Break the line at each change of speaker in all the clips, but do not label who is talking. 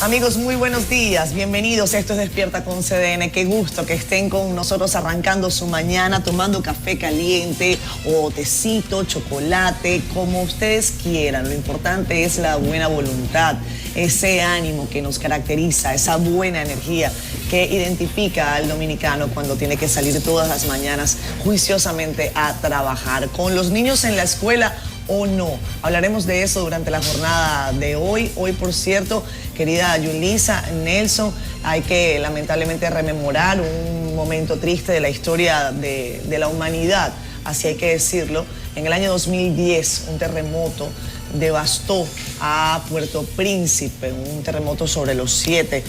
Amigos, muy buenos días, bienvenidos, esto es Despierta con CDN, qué gusto que estén con nosotros arrancando su mañana, tomando café caliente o tecito, chocolate, como ustedes quieran. Lo importante es la buena voluntad, ese ánimo que nos caracteriza, esa buena energía que identifica al dominicano cuando tiene que salir todas las mañanas juiciosamente a trabajar. Con los niños en la escuela o no. Hablaremos de eso durante la jornada de hoy. Hoy, por cierto, querida Yulisa, Nelson, hay que lamentablemente rememorar un momento triste de la historia de la humanidad, así hay que decirlo. En el año 2010, un terremoto devastó a Puerto Príncipe, un terremoto sobre los 7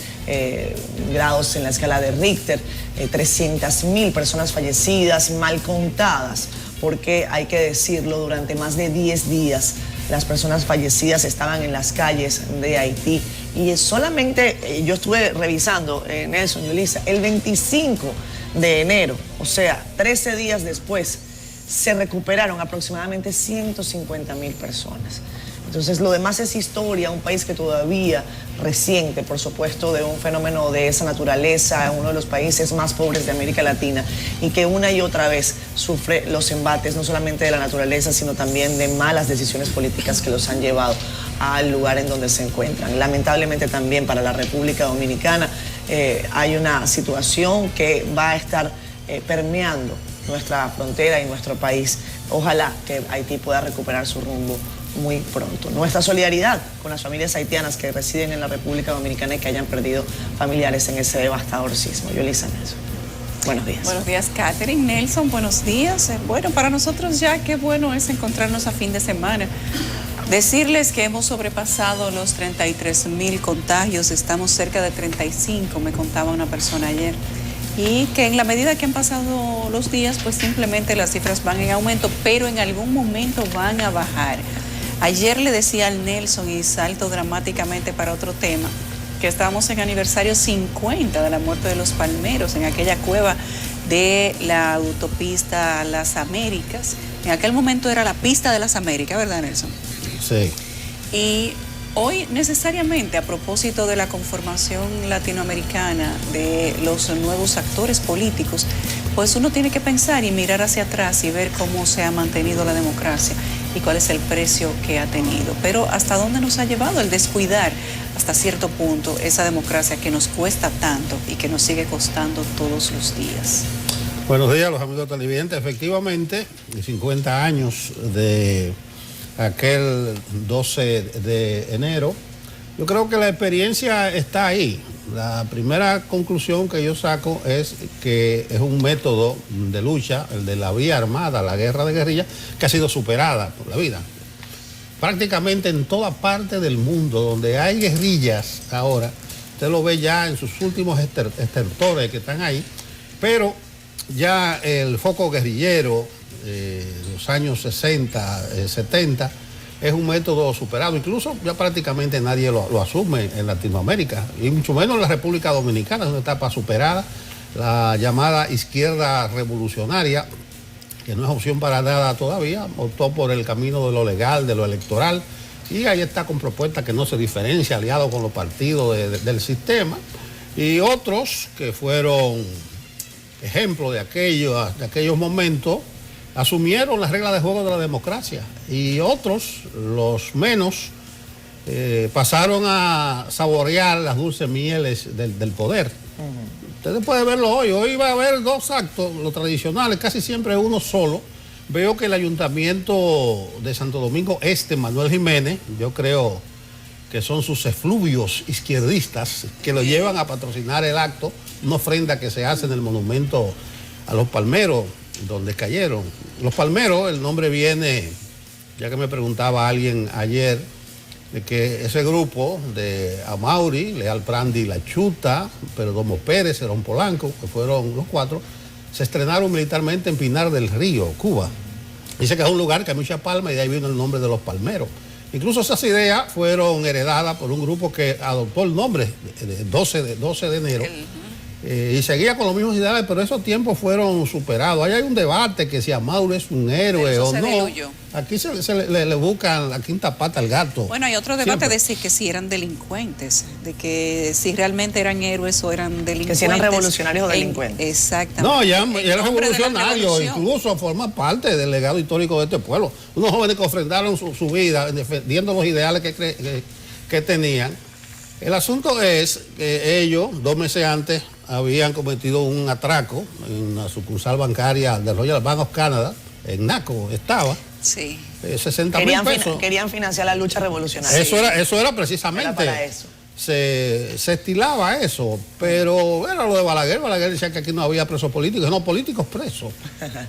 grados en la escala de Richter, 300.000 personas fallecidas, mal contadas, porque hay que decirlo, durante más de 10 días las personas fallecidas estaban en las calles de Haití. Y solamente, yo estuve revisando, Nelson, Yulisa, el 25 de enero, o sea, 13 días después, se recuperaron aproximadamente 150.000 personas. Entonces, lo demás es historia, un país que todavía reciente, por supuesto, de un fenómeno de esa naturaleza, uno de los países más pobres de América Latina, y que una y otra vez sufre los embates, no solamente de la naturaleza, sino también de malas decisiones políticas que los han llevado al lugar en donde se encuentran. Lamentablemente también para la República Dominicana hay una situación que va a estar permeando nuestra frontera y nuestro país. Ojalá que Haití pueda recuperar su rumbo muy pronto. Nuestra solidaridad con las familias haitianas que residen en la República Dominicana y que hayan perdido familiares en ese devastador sismo. Yulisa, Nelson. Buenos días.
Buenos días, Catherine. Nelson, buenos días. Bueno, para nosotros ya qué bueno es encontrarnos a fin de semana. Decirles que hemos sobrepasado los 33.000 contagios, estamos cerca de 35, me contaba una persona ayer. Y que en la medida que han pasado los días, pues simplemente las cifras van en aumento, pero en algún momento van a bajar. Ayer le decía al Nelson, y salto dramáticamente para otro tema, que estábamos en aniversario 50 de la muerte de los palmeros, en aquella cueva de la autopista Las Américas. En aquel momento era la pista de Las Américas, ¿verdad, Nelson?
Sí.
Y hoy, necesariamente, a propósito de la conformación latinoamericana, de los nuevos actores políticos, pues uno tiene que pensar y mirar hacia atrás y ver cómo se ha mantenido la democracia y cuál es el precio que ha tenido. Pero ¿hasta dónde nos ha llevado el descuidar hasta cierto punto esa democracia que nos cuesta tanto y que nos sigue costando todos los días?
Buenos días, los amigos televidentes. Efectivamente, 50 años de aquel 12 de enero, yo creo que la experiencia está ahí. La primera conclusión que yo saco es que es un método de lucha, el de la vía armada, la guerra de guerrilla, que ha sido superada por la vida. Prácticamente en toda parte del mundo donde hay guerrillas ahora, usted lo ve ya en sus últimos estertores que están ahí, pero ya el foco guerrillero, los años 60, 70, es un método superado. Incluso ya prácticamente nadie lo asume en Latinoamérica, y mucho menos en la República Dominicana, es una etapa superada. La llamada izquierda revolucionaria, que no es opción para nada todavía, optó por el camino de lo legal, de lo electoral, y ahí está con propuestas que no se diferencia, aliado con los partidos del sistema, y otros que fueron ejemplo de aquellos momentos, asumieron las reglas de juego de la democracia, y otros, los menos, pasaron a saborear las dulces mieles del poder. Ustedes pueden verlo hoy va a haber dos actos, los tradicionales, casi siempre uno solo. Veo que el Ayuntamiento de Santo Domingo Este, Manuel Jiménez, yo creo que son sus efluvios izquierdistas que lo llevan a patrocinar el acto, una ofrenda que se hace en el monumento a los palmeros, donde cayeron. Los palmeros, el nombre viene, ya que me preguntaba alguien ayer, de que ese grupo de Amauri, Leal Prandi, La Chuta, Perdomo Pérez, Herón Polanco, que fueron los 4, se estrenaron militarmente en Pinar del Río, Cuba. Dice que es un lugar que hay mucha palma y de ahí vino el nombre de los palmeros. Incluso esas ideas fueron heredadas por un grupo que adoptó el nombre de 12 de enero y seguía con los mismos ideales, pero esos tiempos fueron superados. Ahí hay un debate que si Mauri es un héroe o no.
Diluyó.
Aquí le buscan la quinta pata al gato.
Bueno, hay otro debate de decir que si eran delincuentes, de que si realmente eran héroes o eran delincuentes.
Que si eran revolucionarios o delincuentes.
Exactamente.
No, ya eran revolucionarios, incluso forman parte del legado histórico de este pueblo. Unos jóvenes que ofrendaron su vida defendiendo los ideales que tenían. El asunto es que ellos, 2 meses antes, habían cometido un atraco en la sucursal bancaria de Royal Bank of Canada, en Naco estaba.
Sí.
60,000 pesos.
Querían financiar la lucha revolucionaria.
Eso era precisamente.
Era para eso.
Se estilaba eso, pero era lo de Balaguer. Balaguer decía que aquí no había presos políticos, no, políticos presos.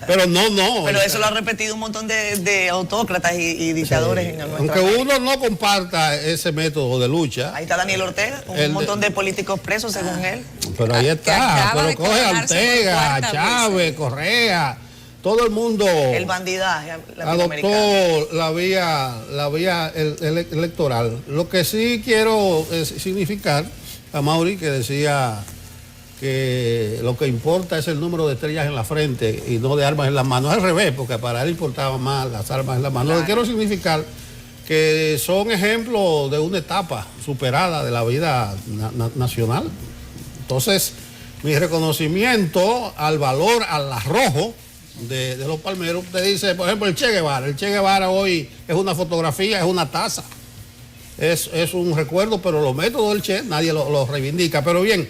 Pero no.
Pero eso lo ha repetido un montón de autócratas y dictadores en nuestro
aunque
país.
uno no comparta ese método de lucha.
Ahí está Daniel Ortega, un montón de políticos presos según él.
Pero ahí está, pero coge a Ortega, a Chávez, Correa, todo el mundo
El bandidaje latinoamericano.
adoptó la vía electoral. Lo que sí quiero significar a Mauri, que decía que lo que importa es el número de estrellas en la frente y no de armas en las manos. Al revés, porque para él importaba más las armas en las manos. Claro. Lo que quiero significar que son ejemplos de una etapa superada de la vida nacional. Entonces, mi reconocimiento al valor, al arrojo de los palmeros. Usted dice, por ejemplo, el Che Guevara. El Che Guevara hoy es una fotografía, es una taza. Es un recuerdo, pero los métodos del Che nadie lo reivindica. Pero bien,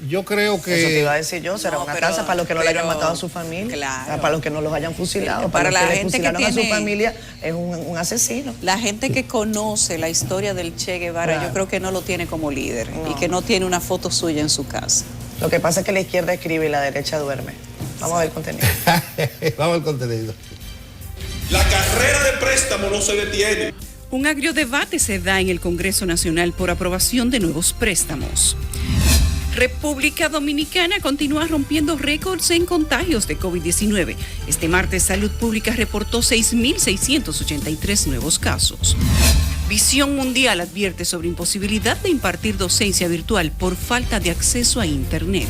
yo creo que...
Eso te iba a decir yo, será una taza para los que no le hayan matado a su familia,
claro,
para los que no los hayan fusilado,
para
los
la
que
gente
le fusilaron
que tiene,
a su familia, es un asesino.
La gente que conoce la historia del Che Guevara, claro, yo creo que no lo tiene como líder y que no tiene una foto suya en su casa.
Lo que pasa es que la izquierda escribe y la derecha duerme. Vamos a ver el contenido.
Vamos al contenido.
La carrera de préstamo no se detiene.
Un agrio debate se da en el Congreso Nacional por aprobación de nuevos préstamos. República Dominicana continúa rompiendo récords en contagios de COVID-19. Este martes, Salud Pública reportó 6.683 nuevos casos. Visión Mundial advierte sobre imposibilidad de impartir docencia virtual por falta de acceso a Internet.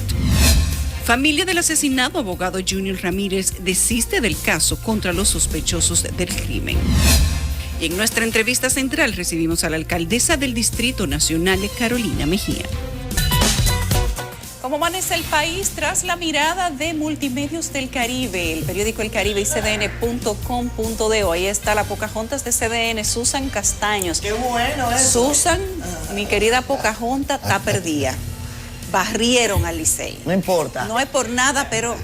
Familia del asesinado abogado Junior Ramírez desiste del caso contra los sospechosos del crimen. Y en nuestra entrevista central recibimos a la alcaldesa del Distrito Nacional, Carolina Mejía.
¿Cómo amanece el país tras la mirada de Multimedios del Caribe? El periódico El Caribe y cdn.com.do. Ahí está la Pocahontas de CDN, Susan Castaños.
Qué bueno eso.
Susan, mi querida Pocahontas, está perdida. Barrieron al Licey.
No importa.
No es por nada, pero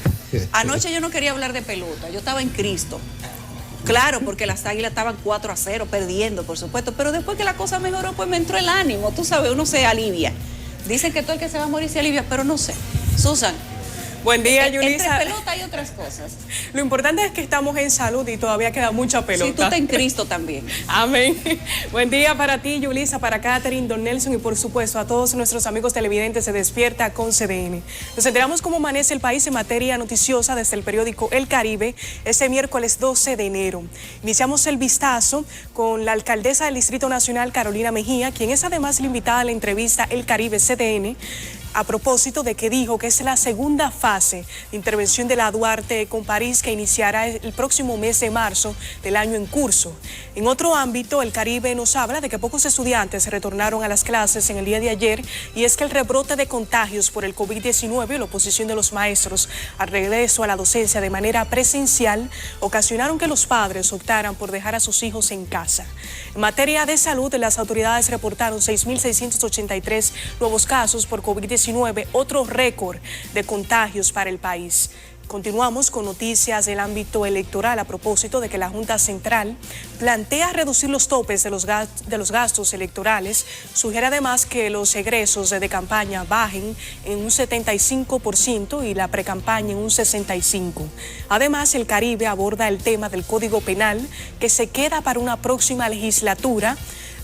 anoche yo no quería hablar de pelota. Yo estaba en Cristo. Claro, porque las Águilas estaban 4-0, perdiendo, por supuesto. Pero después que la cosa mejoró, pues me entró el ánimo. Tú sabes, uno se alivia. Dicen que todo el que se va a morir se alivia, pero no sé. Susan.
Buen día, Yulisa.
Entre pelota y otras cosas.
Lo importante es que estamos en salud y todavía queda mucha pelota.
Sí, tú estás en Cristo también.
Amén. Buen día para ti, Yulisa, para Catherine, Don Nelson y por supuesto a todos nuestros amigos televidentes de Despierta con CDN. Nos enteramos cómo amanece el país en materia noticiosa desde el periódico El Caribe este miércoles 12 de enero. Iniciamos el vistazo con la alcaldesa del Distrito Nacional, Carolina Mejía, quien es además la invitada a la entrevista El Caribe CDN, a propósito de que dijo que es la segunda fase de intervención de la Duarte con París que iniciará el próximo mes de marzo del año en curso. En otro ámbito, El Caribe nos habla de que pocos estudiantes retornaron a las clases en el día de ayer y es que el rebrote de contagios por el COVID-19 y la oposición de los maestros al regreso a la docencia de manera presencial ocasionaron que los padres optaran por dejar a sus hijos en casa. En materia de salud, las autoridades reportaron 6.683 nuevos casos por COVID-19, otro récord de contagios para el país. Continuamos con noticias del ámbito electoral a propósito de que la Junta Central plantea reducir los topes de los gastos electorales. Sugiere además que los egresos de campaña bajen en un 75% y la precampaña en un 65%. Además, El Caribe aborda el tema del Código Penal que se queda para una próxima legislatura.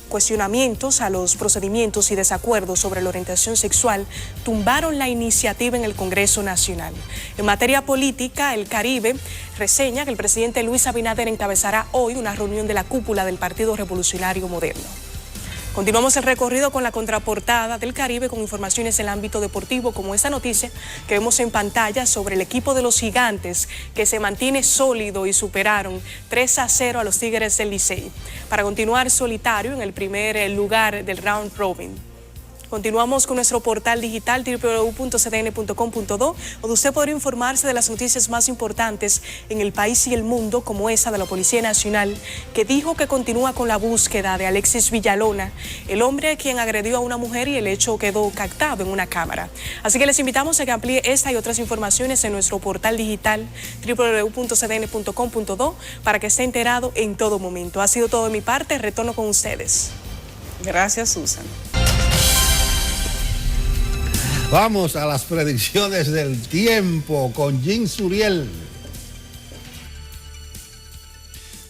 Cuestionamientos a los procedimientos y desacuerdos sobre la orientación sexual tumbaron la iniciativa en el Congreso Nacional. En materia política, El Caribe reseña que el presidente Luis Abinader encabezará hoy una reunión de la cúpula del Partido Revolucionario Moderno. Continuamos el recorrido con la contraportada del Caribe con informaciones del ámbito deportivo, como esta noticia que vemos en pantalla sobre el equipo de los Gigantes que se mantiene sólido y superaron 3-0 a los Tigres del Licey para continuar solitario en el primer lugar del round robin. Continuamos con nuestro portal digital www.cdn.com.do, donde usted podrá informarse de las noticias más importantes en el país y el mundo, como esa de la Policía Nacional, que dijo que continúa con la búsqueda de Alexis Villalona, el hombre quien agredió a una mujer y el hecho quedó captado en una cámara. Así que les invitamos a que amplíe esta y otras informaciones en nuestro portal digital www.cdn.com.do para que esté enterado en todo momento. Ha sido todo de mi parte, retorno con ustedes.
Gracias, Susan.
Vamos a las predicciones del tiempo con Jim Suriel.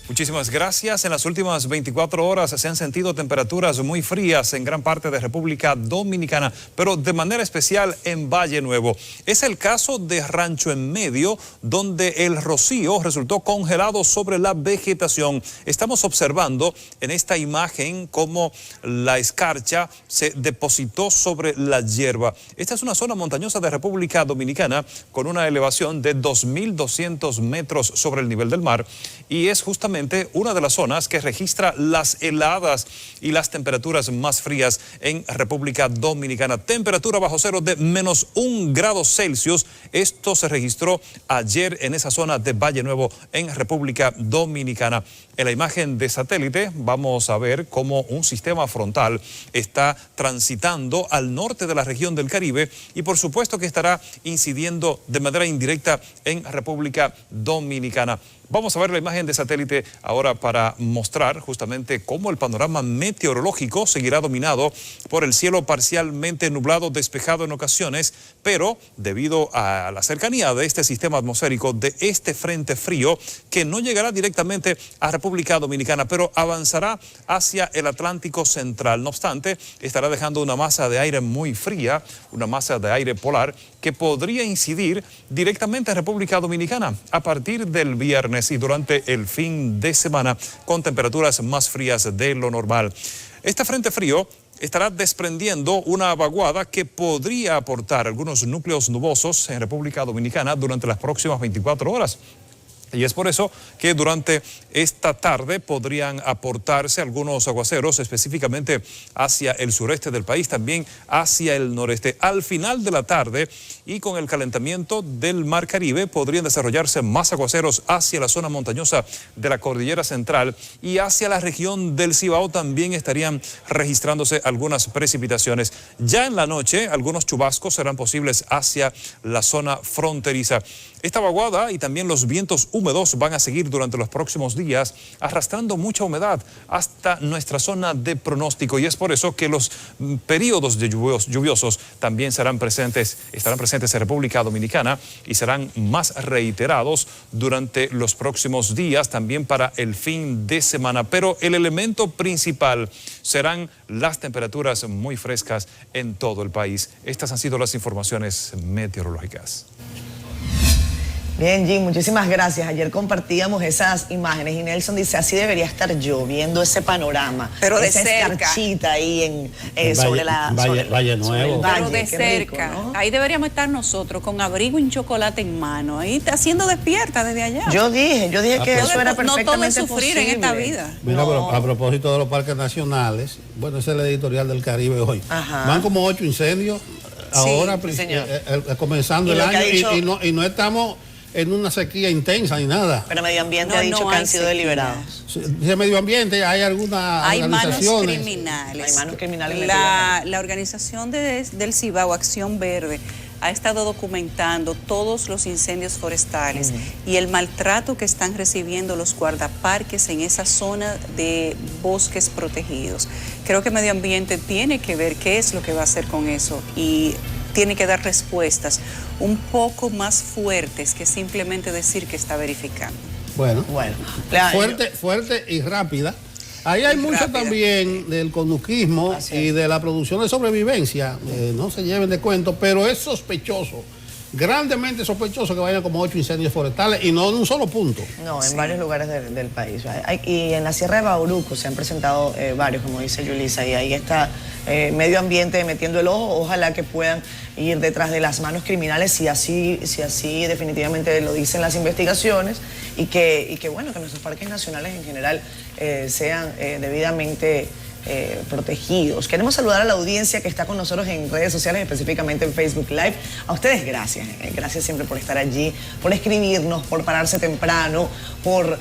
Muchísimas gracias. En las últimas 24 horas se han sentido temperaturas muy frías en gran parte de República Dominicana, pero de manera especial en Valle Nuevo. Es el caso de Rancho en Medio, donde el rocío resultó congelado sobre la vegetación. Estamos observando en esta imagen cómo la escarcha se depositó sobre la hierba. Esta es una zona montañosa de República Dominicana con una elevación de 2.200 metros sobre el nivel del mar y es justamente una de las zonas que registra las heladas y las temperaturas más frías en República Dominicana. Temperatura bajo cero de -1 grado Celsius. Esto se registró ayer en esa zona de Valle Nuevo en República Dominicana. En la imagen de satélite vamos a ver cómo un sistema frontal está transitando al norte de la región del Caribe y por supuesto que estará incidiendo de manera indirecta en República Dominicana. Vamos a ver la imagen de satélite ahora para mostrar justamente cómo el panorama meteorológico seguirá dominado por el cielo parcialmente nublado, despejado en ocasiones, pero debido a la cercanía de este sistema atmosférico, de este frente frío, que no llegará directamente a República Dominicana, pero avanzará hacia el Atlántico Central. No obstante, estará dejando una masa de aire muy fría, una masa de aire polar, que podría incidir directamente en República Dominicana a partir del viernes y durante el fin de semana con temperaturas más frías de lo normal. Este frente frío estará desprendiendo una vaguada que podría aportar algunos núcleos nubosos en República Dominicana durante las próximas 24 horas. Y es por eso que durante esta tarde podrían aportarse algunos aguaceros, específicamente hacia el sureste del país, también hacia el noreste. Al final de la tarde y con el calentamiento del Mar Caribe podrían desarrollarse más aguaceros hacia la zona montañosa de la Cordillera Central y hacia la región del Cibao también estarían registrándose algunas precipitaciones. Ya en la noche algunos chubascos serán posibles hacia la zona fronteriza. Esta vaguada y también los vientos húmedos van a seguir durante los próximos días arrastrando mucha humedad hasta nuestra zona de pronóstico y es por eso que los periodos de lluviosos también estarán presentes en República Dominicana y serán más reiterados durante los próximos días también para el fin de semana. Pero el elemento principal serán las temperaturas muy frescas en todo el país. Estas han sido las informaciones meteorológicas.
Bien, Jim, muchísimas gracias. Ayer compartíamos esas imágenes y Nelson dice, así debería estar yo, viendo ese panorama.
Pero de
esa
cerca.
escarchita ahí sobre
Valle Nuevo.
Pero de
qué
cerca.
rico, ¿no?
Ahí deberíamos estar nosotros con abrigo y un chocolate en mano. Ahí está haciendo despierta desde allá.
Yo dije que eso era perfectamente
no todo es sufrir
posible
en esta vida.
Mira,
No.
pero a propósito de los parques nacionales, bueno, ese es el editorial del Caribe hoy.
Ajá.
Van como 8 incendios ahora,
sí, señor.
comenzando
Y
el
lo que ha
año
dicho-
y no estamos en una sequía intensa ni nada.
Pero Medio Ambiente
No,
ha dicho
no
que
hay
han sido
sequía.
deliberados.
De medio ambiente hay algunas
Hay manos
organizaciones.
criminales.
Hay manos criminales
La organización del Cibao, Acción Verde, ha estado documentando todos los incendios forestales y el maltrato que están recibiendo los guardaparques en esa zona de bosques protegidos. Creo que Medio Ambiente tiene que ver qué es lo que va a hacer con eso y tiene que dar respuestas un poco más fuertes que simplemente decir que está verificando.
Bueno, fuerte y rápida. Ahí hay mucho
rápida.
también del conductismo y de la producción de sobrevivencia. No se lleven de cuento, pero es sospechoso grandemente sospechoso que vayan como 8 incendios forestales y no en un solo punto.
No, en varios lugares del país. Y en la Sierra de Bauruco se han presentado varios, como dice Yulisa, y ahí está medio ambiente metiendo el ojo. Ojalá que puedan ir detrás de las manos criminales si así definitivamente lo dicen las investigaciones y que bueno, que nuestros parques nacionales en general sean debidamente protegidos. Queremos saludar a la audiencia que está con nosotros en redes sociales, específicamente en Facebook Live. A ustedes gracias, gracias siempre por estar allí, por escribirnos, por pararse temprano, por,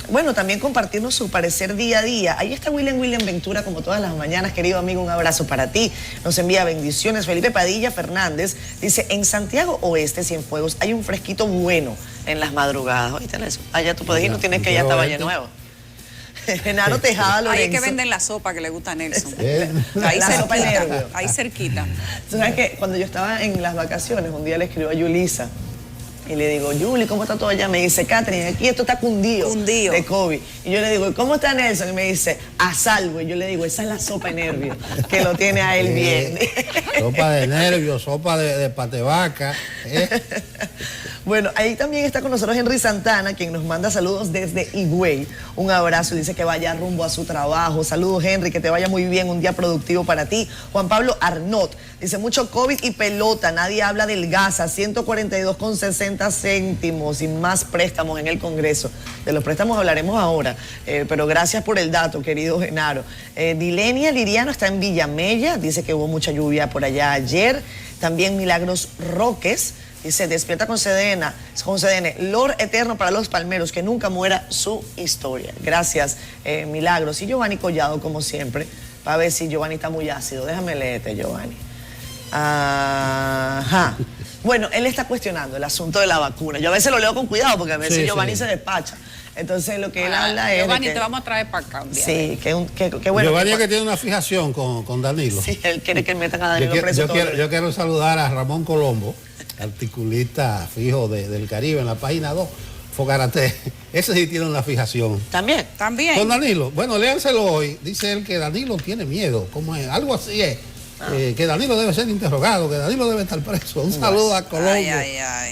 bueno, también compartirnos su parecer día a día. Ahí está William Ventura como todas las mañanas, querido amigo, un abrazo para ti. Nos envía bendiciones. Felipe Padilla Fernández dice, en Santiago Oeste, Cienfuegos, hay un fresquito bueno en las madrugadas. Oíste, allá tú puedes ir, no tienes que ir hasta Valle Nuevo. Genaro Tejada Lorenzo.
Ahí es que venden la sopa que le gusta a Nelson.
Ahí cerquita.
Ahí cerquita.
¿Tú sabes que cuando yo estaba en las vacaciones, un día le escribo a Yulisa y le digo, Yuli, ¿cómo está todo allá? Me dice, Catherine, aquí esto está cundido de COVID. Y yo le digo, ¿cómo está Nelson? Y me dice, a salvo. Y yo le digo, esa es la sopa de nervios, que lo tiene a él bien.
Sopa de nervios, sopa de patevaca.
Bueno, ahí también está con nosotros Henry Santana, quien nos manda saludos desde Higüey. Un abrazo y dice que vaya rumbo a su trabajo. Saludos, Henry, que te vaya muy bien, un día productivo para ti. Juan Pablo Arnott dice, mucho COVID y pelota, nadie habla del gas a 142,60 céntimos y más préstamos en el Congreso. De los préstamos hablaremos ahora, pero gracias por el dato, querido Genaro. Dilenia Liriano está en Villamella, dice que hubo mucha lluvia por allá ayer. También Milagros Roques dice, despierta con CDN, Lord eterno para los palmeros, que nunca muera su historia. Gracias, Milagros. Y Giovanni Collado, como siempre, para ver si Giovanni está muy ácido. Déjame leerte, Giovanni. Ajá. Bueno, él está cuestionando el asunto de la vacuna. Yo a veces lo leo con cuidado porque a veces Giovanni se despacha. Entonces lo que él habla es
Giovanni, te vamos a traer para acá un día.
Sí, que bueno.
Giovanni es que tiene una fijación con Danilo.
Sí, él quiere que metan a Danilo preso.
Yo quiero saludar a Ramón Colombo, articulista fijo del Caribe en la página 2, Fogarate. Ese sí tiene una fijación.
También.
Con Danilo. Bueno, léanselo hoy. Dice él que Danilo tiene miedo. ¿Cómo es? Algo así es. Que Danilo debe ser interrogado, que Danilo debe estar preso. Un saludo a Colombo,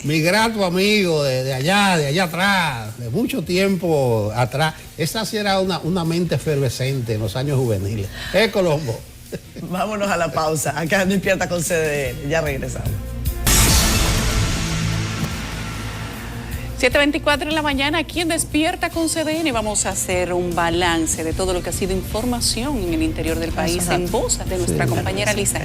mi grato amigo de allá atrás, de mucho tiempo atrás. Esa sí era una mente efervescente en los años juveniles. Colombo.
Vámonos a la pausa. Acá en Despierta con CDN. Ya regresamos.
7:24 en la mañana, aquí en Despierta con CDN vamos a hacer un balance de todo lo que ha sido información en el interior del país en voz de nuestra compañera Lisa.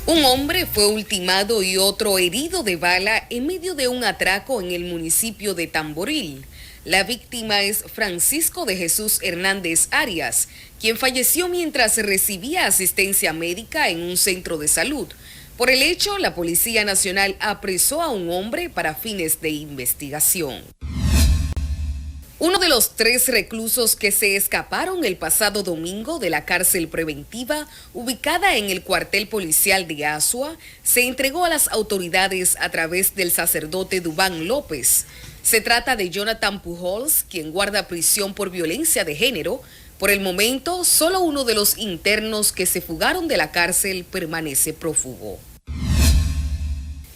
Un hombre fue ultimado y otro herido de bala en medio de un atraco en el municipio de Tamboril. La víctima es Francisco de Jesús Hernández Arias, quien falleció mientras recibía asistencia médica en un centro de salud. Por el hecho, la Policía Nacional apresó a un hombre para fines de investigación. Uno de los 3 reclusos que se escaparon el pasado domingo de la cárcel preventiva ubicada en el cuartel policial de Azua se entregó a las autoridades a través del sacerdote Dubán López. Se trata de Jonathan Pujols, quien guarda prisión por violencia de género. Por el momento, solo uno de los internos que se fugaron de la cárcel permanece prófugo.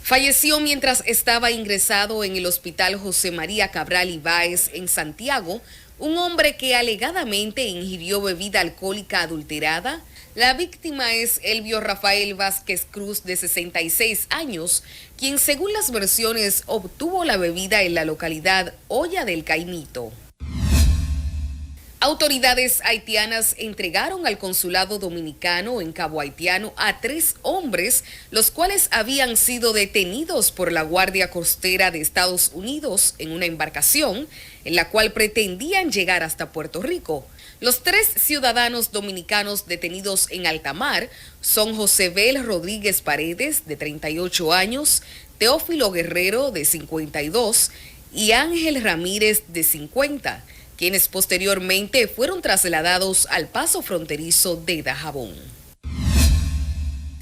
Falleció mientras estaba ingresado en el Hospital José María Cabral Ibáez en Santiago, un hombre que alegadamente ingirió bebida alcohólica adulterada. La víctima es Elvio Rafael Vázquez Cruz, de 66 años, quien según las versiones obtuvo la bebida en la localidad Olla del Caimito. Autoridades haitianas entregaron al consulado dominicano en Cabo Haitiano a 3 hombres, los cuales habían sido detenidos por la Guardia Costera de Estados Unidos en una embarcación en la cual pretendían llegar hasta Puerto Rico. Los 3 ciudadanos dominicanos detenidos en alta mar son Josebel Rodríguez Paredes, de 38 años, Teófilo Guerrero, de 52, y Ángel Ramírez, de 50, quienes posteriormente fueron trasladados al paso fronterizo de Dajabón.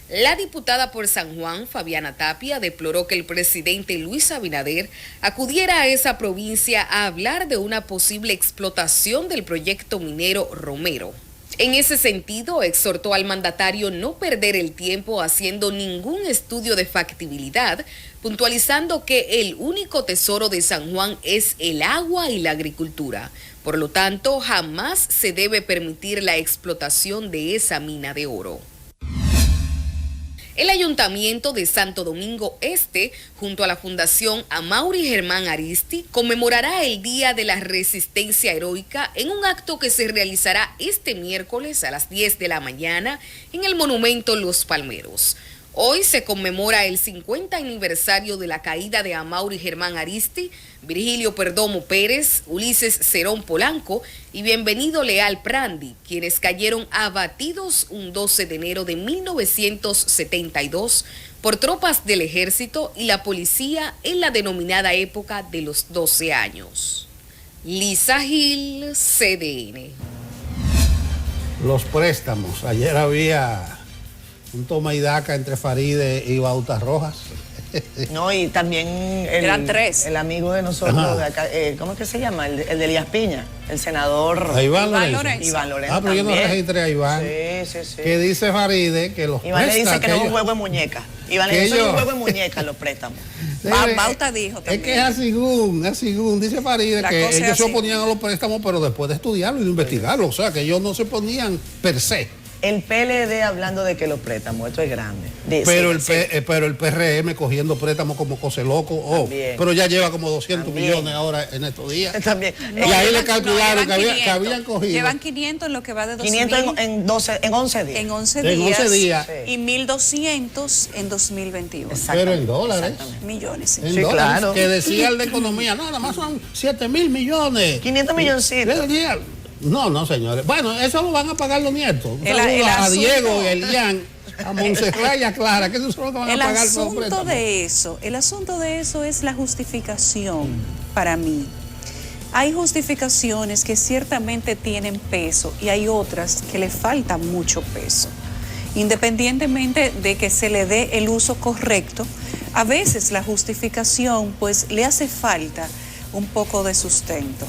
La diputada por San Juan, Fabiana Tapia, deploró que el presidente Luis Abinader acudiera a esa provincia a hablar de una posible explotación del proyecto minero Romero. En ese sentido, exhortó al mandatario no perder el tiempo haciendo ningún estudio de factibilidad, puntualizando que el único tesoro de San Juan es el agua y la agricultura. Por lo tanto, jamás se debe permitir la explotación de esa mina de oro. El Ayuntamiento de Santo Domingo Este, junto a la Fundación Amaury Germán Aristi, conmemorará el Día de la Resistencia Heroica en un acto que se realizará este miércoles a las 10 de la mañana en el Monumento Los Palmeros. Hoy se conmemora el 50 aniversario de la caída de Amaury Germán Aristi, Virgilio Perdomo Pérez, Ulises Cerón Polanco y Bienvenido Leal Prandi, quienes cayeron abatidos un 12 de enero de 1972 por tropas del ejército y la policía en la denominada época de los 12 años. Lisa Gil, CDN.
Los préstamos. Ayer había un toma y daca entre Faride y Bautas Rojas.
No, y también
Eran tres.
el amigo de nosotros de acá, ¿cómo es que se llama? El de Elías Piña, el senador
Iván
Lorenzo.
Lorenzo.
Iván Lorenzo.
Ah, pero yo no
también.
registré a Iván.
Sí.
Que dice Faride que los
Iván le dice que no es un
ellos-
juego de muñeca. Iván
que
le dice que es un
ellos-
juego de muñeca los préstamos.
Bauta dijo también.
Es que es según dice Faride
La
que
cosa es
ellos se
así.
oponían a los préstamos, pero después de estudiarlo y de investigarlo, o sea, que ellos no se ponían per se.
El PLD hablando de que los préstamos, esto es grande.
Pero,
Sí.
pero el PRM cogiendo préstamos como cose loco,
También.
pero ya lleva como 200
También.
millones ahora en estos días.
También.
Y ahí le calcularon
llevan
que
500.
habían cogido.
Llevan 500 en lo que va de
500 en 11 días.
en 11
En
días.
11 días.
Sí.
Y 1.200 en 2021.
Pero en dólares.
Exactamente.
Millones. Sí.
En
Sí,
dólares,
claro.
que decía el de economía, no, nada más son 7.000 millones.
500 milloncitos.
Decía, no, señores. Bueno, eso lo van a pagar los nietos. Un
El
saludo a
asunto-
Diego, a Elian, a Montserrat y a Clara, que eso es lo que van a
El
pagar por los
asunto
préstamos.
el asunto de eso es la justificación para mí. Hay justificaciones que ciertamente tienen peso y hay otras que le falta mucho peso. Independientemente de que se le dé el uso correcto, a veces la justificación pues le hace falta un poco de sustento.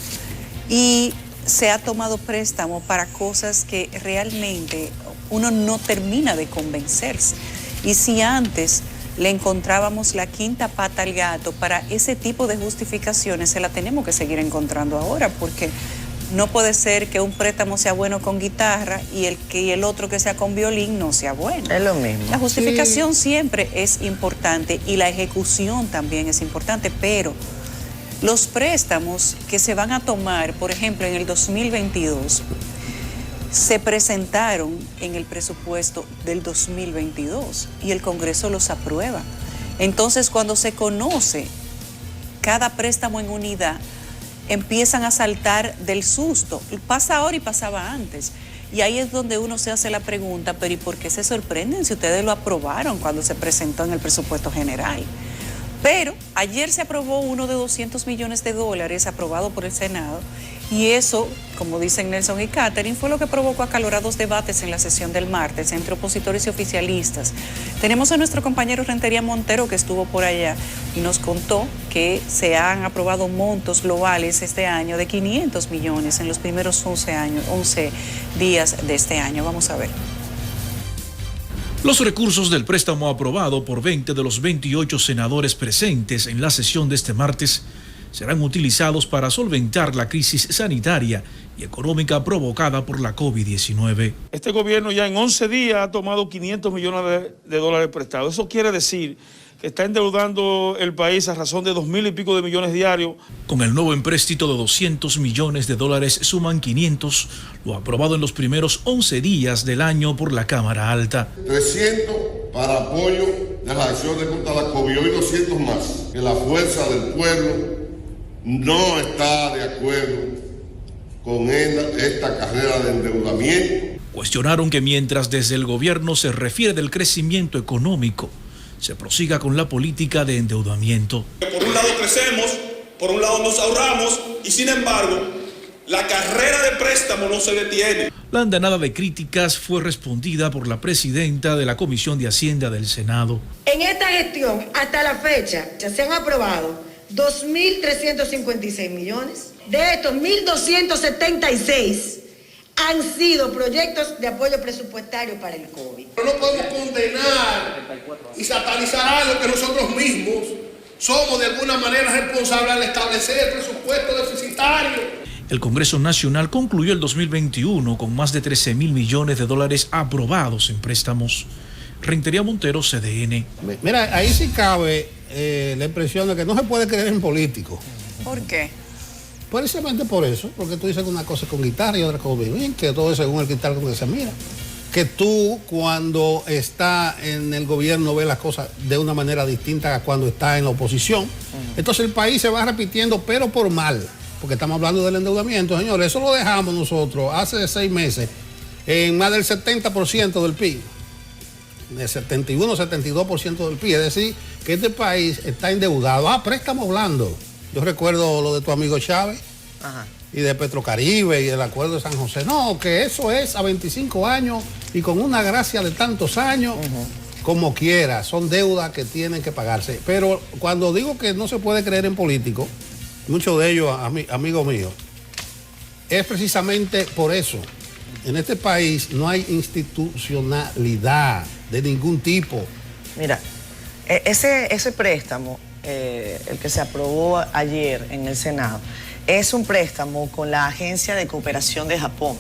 Y se ha tomado préstamo para cosas que realmente uno no termina de convencerse. Y si antes le encontrábamos la quinta pata al gato, para ese tipo de justificaciones se la tenemos que seguir encontrando ahora, porque no puede ser que un préstamo sea bueno con guitarra y el otro que sea con violín no sea bueno.
Es lo mismo.
La justificación siempre es importante y la ejecución también es importante, pero los préstamos que se van a tomar, por ejemplo, en el 2022, se presentaron en el presupuesto del 2022 y el Congreso los aprueba. Entonces, cuando se conoce cada préstamo en unidad, empiezan a saltar del susto. Pasa ahora y pasaba antes. Y ahí es donde uno se hace la pregunta, pero ¿y por qué se sorprenden si ustedes lo aprobaron cuando se presentó en el presupuesto general? Pero ayer se aprobó uno de 200 millones de dólares aprobado por el Senado y eso, como dicen Nelson y Catherine, fue lo que provocó acalorados debates en la sesión del martes entre opositores y oficialistas. Tenemos a nuestro compañero Rentería Montero que estuvo por allá y nos contó que se han aprobado montos globales este año de 500 millones en los primeros 11 días de este año. Vamos a ver.
Los recursos del préstamo aprobado por 20 de los 28 senadores presentes en la sesión de este martes serán utilizados para solventar la crisis sanitaria y económica provocada por la COVID-19.
Este gobierno ya en 11 días ha tomado 500 millones de dólares prestados. Eso quiere decir que está endeudando el país a razón de 2.000 y pico de millones diarios.
Con el nuevo empréstito de 200 millones de dólares suman 500, lo aprobado en los primeros 11 días del año por la Cámara Alta.
300 para apoyo de las acciones contra la COVID, hoy 200 más. Que la fuerza del pueblo no está de acuerdo con esta carrera de endeudamiento.
Cuestionaron que mientras desde el gobierno se refiere del crecimiento económico, se prosiga con la política de endeudamiento.
Por un lado crecemos, por un lado nos ahorramos y sin embargo la carrera de préstamo no se detiene.
La andanada de críticas fue respondida por la presidenta de la Comisión de Hacienda del Senado.
En esta gestión, hasta la fecha, ya se han aprobado 2.356 millones. De estos, 1.276 han sido proyectos de apoyo presupuestario para el COVID.
Pero no podemos condenar y satanizar algo que nosotros mismos somos de alguna manera responsables al establecer el presupuesto deficitario.
El Congreso Nacional concluyó el 2021 con más de 13.000 millones de dólares aprobados en préstamos. Rentería Montero, CDN.
Mira, ahí sí cabe la impresión de que no se puede creer en políticos.
¿Por qué?
Precisamente por eso, porque tú dices que una cosa es con guitarra y otra con violín, que todo es según el guitarra con que se mira. Que tú cuando está en el gobierno ves las cosas de una manera distinta a cuando está en la oposición. Entonces el país se va repitiendo, pero por mal, porque estamos hablando del endeudamiento, señores. Eso lo dejamos nosotros hace 6 meses en más del 70% del PIB. De 71, 72% del PIB. Es decir, que este país está endeudado. Préstamos blandos. Yo recuerdo lo de tu amigo Chávez.
Ajá.
Y de Petrocaribe y el acuerdo de San José. No, que eso es a 25 años y con una gracia de tantos años, como quiera, son deudas que tienen que pagarse. Pero cuando digo que no se puede creer en políticos, muchos de ellos, amigos míos, es precisamente por eso. En este país no hay institucionalidad de ningún tipo.
Mira, ese préstamo, el que se aprobó ayer en el Senado, es un préstamo con la Agencia de Cooperación de Japón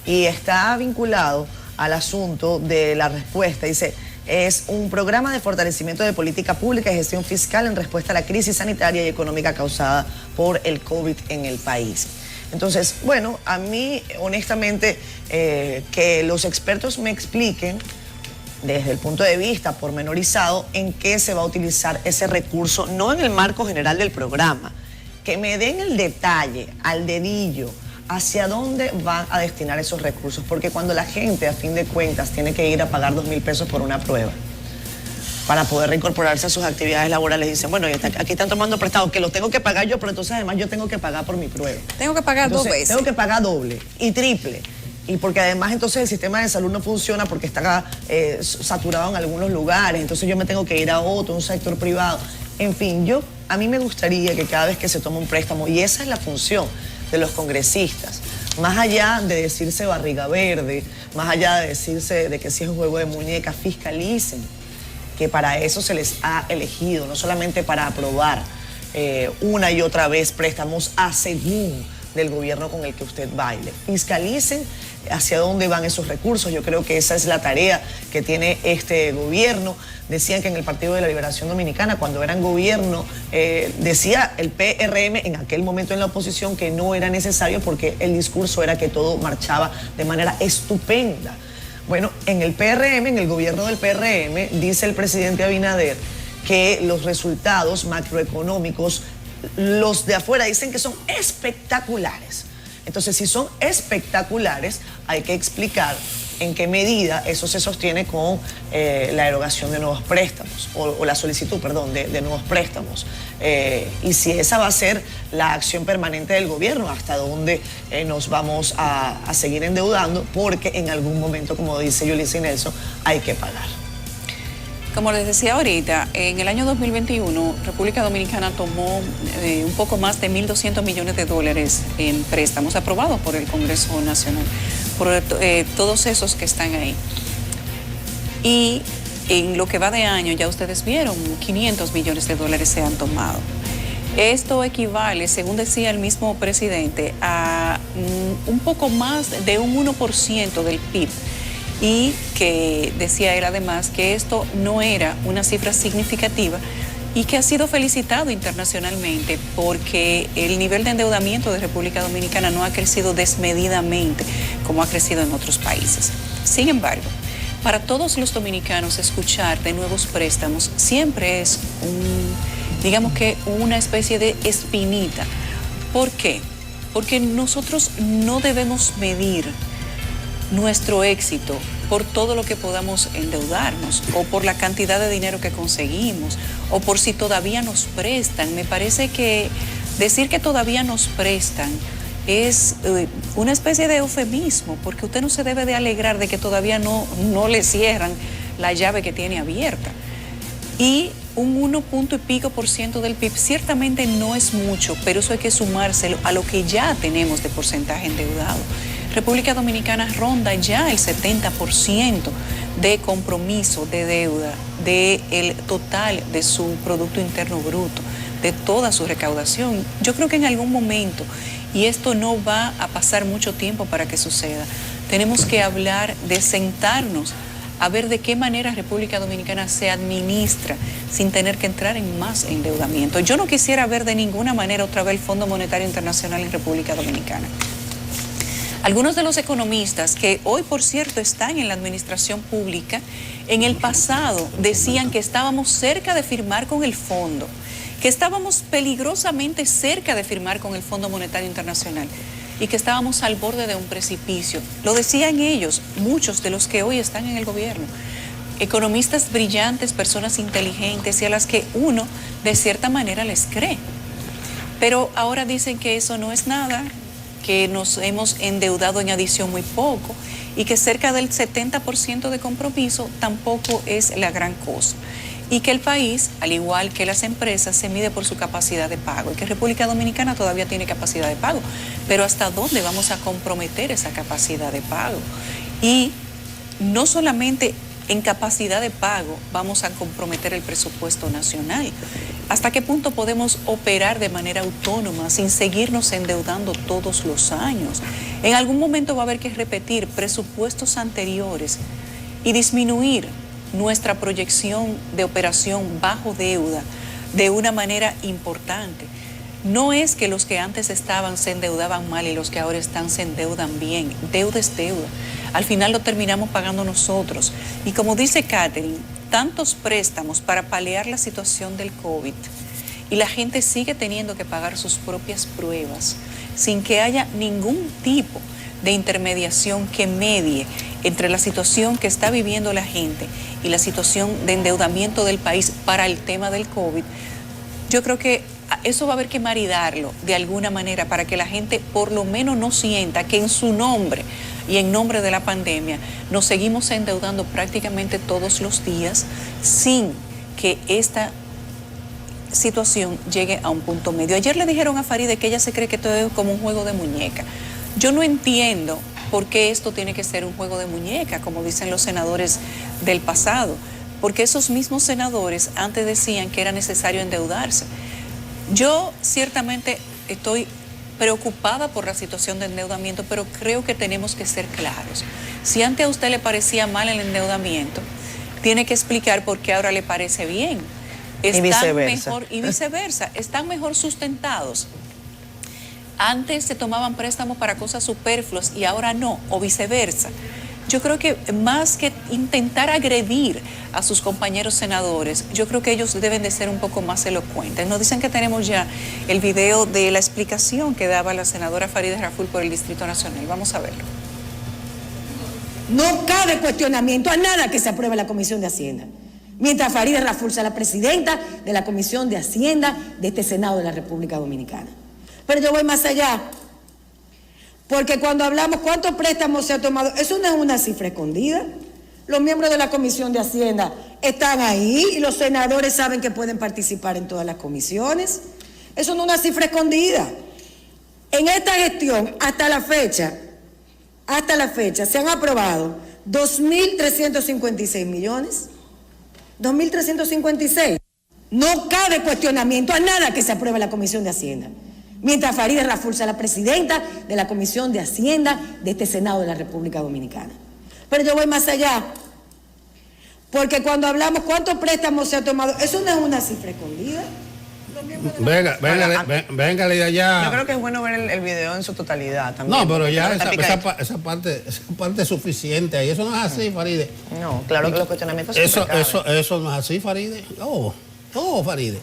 y está vinculado al asunto de la respuesta. Dice, es un programa de fortalecimiento de política pública y gestión fiscal en respuesta a la crisis sanitaria y económica causada por el COVID en el país. Entonces, bueno, a mí, honestamente, que los expertos me expliquen desde el punto de vista pormenorizado en qué se va a utilizar ese recurso, no en el marco general del programa, que me den el detalle, al dedillo, hacia dónde van a destinar esos recursos, porque cuando la gente, a fin de cuentas, tiene que ir a pagar 2.000 pesos por una prueba para poder reincorporarse a sus actividades laborales, dicen, bueno, aquí están tomando prestado, que lo tengo que pagar yo, pero entonces además yo tengo que pagar por mi prueba.
Tengo que pagar
entonces,
2 veces.
Tengo que pagar doble y triple. Y porque además entonces el sistema de salud no funciona porque está saturado en algunos lugares, entonces yo me tengo que ir a otro, un sector privado. En fin, a mí me gustaría que cada vez que se toma un préstamo, y esa es la función de los congresistas, más allá de decirse barriga verde, más allá de decirse de que si es un juego de muñecas, fiscalicen, que para eso se les ha elegido, no solamente para aprobar una y otra vez préstamos a según del gobierno con el que usted baile. Fiscalicen hacia dónde van esos recursos. Yo creo que esa es la tarea que tiene este gobierno. Decían que en el Partido de la Liberación Dominicana, cuando eran gobierno, decía el PRM en aquel momento en la oposición que no era necesario porque el discurso era que todo marchaba de manera estupenda. Bueno, en el PRM, en el gobierno del PRM, dice el presidente Abinader que los resultados macroeconómicos, los de afuera dicen que son espectaculares. Entonces, si son espectaculares, hay que explicar en qué medida eso se sostiene con la erogación de nuevos préstamos, o la solicitud, perdón, de nuevos préstamos. Y si esa va a ser la acción permanente del gobierno, hasta dónde nos vamos a seguir endeudando, porque en algún momento, como dice Yulisa y Nelson, hay que pagar.
Como les decía ahorita, en el año 2021, República Dominicana tomó un poco más de 1.200 millones de dólares en préstamos aprobados por el Congreso Nacional, por todos esos que están ahí. Y en lo que va de año, ya ustedes vieron, 500 millones de dólares se han tomado. Esto equivale, según decía el mismo presidente, a un poco más de un 1% del PIB. Y que decía él además que esto no era una cifra significativa y que ha sido felicitado internacionalmente porque el nivel de endeudamiento de República Dominicana no ha crecido desmedidamente como ha crecido en otros países. Sin embargo, para todos los dominicanos escuchar de nuevos préstamos siempre es digamos que una especie de espinita. ¿Por qué? Porque nosotros no debemos medir nuestro éxito por todo lo que podamos endeudarnos o por la cantidad de dinero que conseguimos o por si todavía nos prestan. Me parece que decir que todavía nos prestan es una especie de eufemismo, porque usted no se debe de alegrar de que todavía no le cierran la llave que tiene abierta. Y un 1 punto y pico % del PIB ciertamente no es mucho, pero eso hay que sumárselo a lo que ya tenemos de porcentaje endeudado. República Dominicana ronda ya el 70% de compromiso de deuda del total de su Producto Interno Bruto, de toda su recaudación. Yo creo que en algún momento, y esto no va a pasar mucho tiempo para que suceda, tenemos que hablar de sentarnos a ver de qué manera República Dominicana se administra sin tener que entrar en más endeudamiento. Yo no quisiera ver de ninguna manera otra vez el Fondo Monetario Internacional en República Dominicana. Algunos de los economistas que hoy, por cierto, están en la administración pública, en el pasado decían que estábamos cerca de firmar con el fondo, que estábamos peligrosamente cerca de firmar con el Fondo Monetario Internacional y que estábamos al borde de un precipicio. Lo decían ellos, muchos de los que hoy están en el gobierno. Economistas brillantes, personas inteligentes y a las que uno, de cierta manera, les cree. Pero ahora dicen que eso no es nada, que nos hemos endeudado en adición muy poco y que cerca del 70% de compromiso tampoco es la gran cosa. Y que el país, al igual que las empresas, se mide por su capacidad de pago y que República Dominicana todavía tiene capacidad de pago. Pero ¿hasta dónde vamos a comprometer esa capacidad de pago? Y no solamente en capacidad de pago vamos a comprometer el presupuesto nacional. ¿Hasta qué punto podemos operar de manera autónoma sin seguirnos endeudando todos los años? En algún momento va a haber que repetir presupuestos anteriores y disminuir nuestra proyección de operación bajo deuda de una manera importante. No es que los que antes estaban se endeudaban mal y los que ahora están se endeudan bien. Deuda es deuda. Al final lo terminamos pagando nosotros. Y como dice Catherine, tantos préstamos para paliar la situación del COVID y la gente sigue teniendo que pagar sus propias pruebas sin que haya ningún tipo de intermediación que medie entre la situación que está viviendo la gente y la situación de endeudamiento del país para el tema del COVID. Yo creo que eso va a haber que maridarlo de alguna manera para que la gente por lo menos no sienta que en su nombre y en nombre de la pandemia nos seguimos endeudando prácticamente todos los días sin que esta situación llegue a un punto medio. Ayer le dijeron a Faride que ella se cree que todo es como un juego de muñeca. Yo no entiendo por qué esto tiene que ser un juego de muñeca, como dicen los senadores del pasado, porque esos mismos senadores antes decían que era necesario endeudarse. Yo ciertamente estoy preocupada por la situación de endeudamiento, pero creo que tenemos que ser claros. Si antes a usted le parecía mal el endeudamiento, tiene que explicar por qué ahora le parece bien. Y viceversa. Están mejor sustentados. Antes se tomaban préstamos para cosas superfluas y ahora no, o viceversa. Yo creo que más que intentar agredir a sus compañeros senadores, yo creo que ellos deben de ser un poco más elocuentes. Nos dicen que tenemos ya el video de la explicación que daba la senadora Farideh Raful por el Distrito Nacional. Vamos a verlo.
No cabe cuestionamiento a nada que se apruebe en la Comisión de Hacienda. Mientras Farideh Raful sea la presidenta de la Comisión de Hacienda de este Senado de la República Dominicana. Pero yo voy más allá. Porque cuando hablamos cuántos préstamos se ha tomado, eso no es una cifra escondida. Los miembros de la Comisión de Hacienda están ahí y los senadores saben que pueden participar en todas las comisiones. Eso no es una cifra escondida. En esta gestión, hasta la fecha, se han aprobado 2.356 millones. 2.356. No cabe cuestionamiento a nada que se apruebe en la Comisión de Hacienda. Mientras Farideh Raful sea la presidenta de la Comisión de Hacienda de este Senado de la República Dominicana. Pero yo voy más allá, porque cuando hablamos cuántos préstamos se ha tomado, eso no es una cifra escondida.
Venga de allá.
Yo creo que es bueno ver el video en su totalidad también.
No, pero ya esa parte es suficiente ahí. Eso no es así, Farideh.
No, claro que los cuestionamientos
eso no es así, Farideh. Farideh.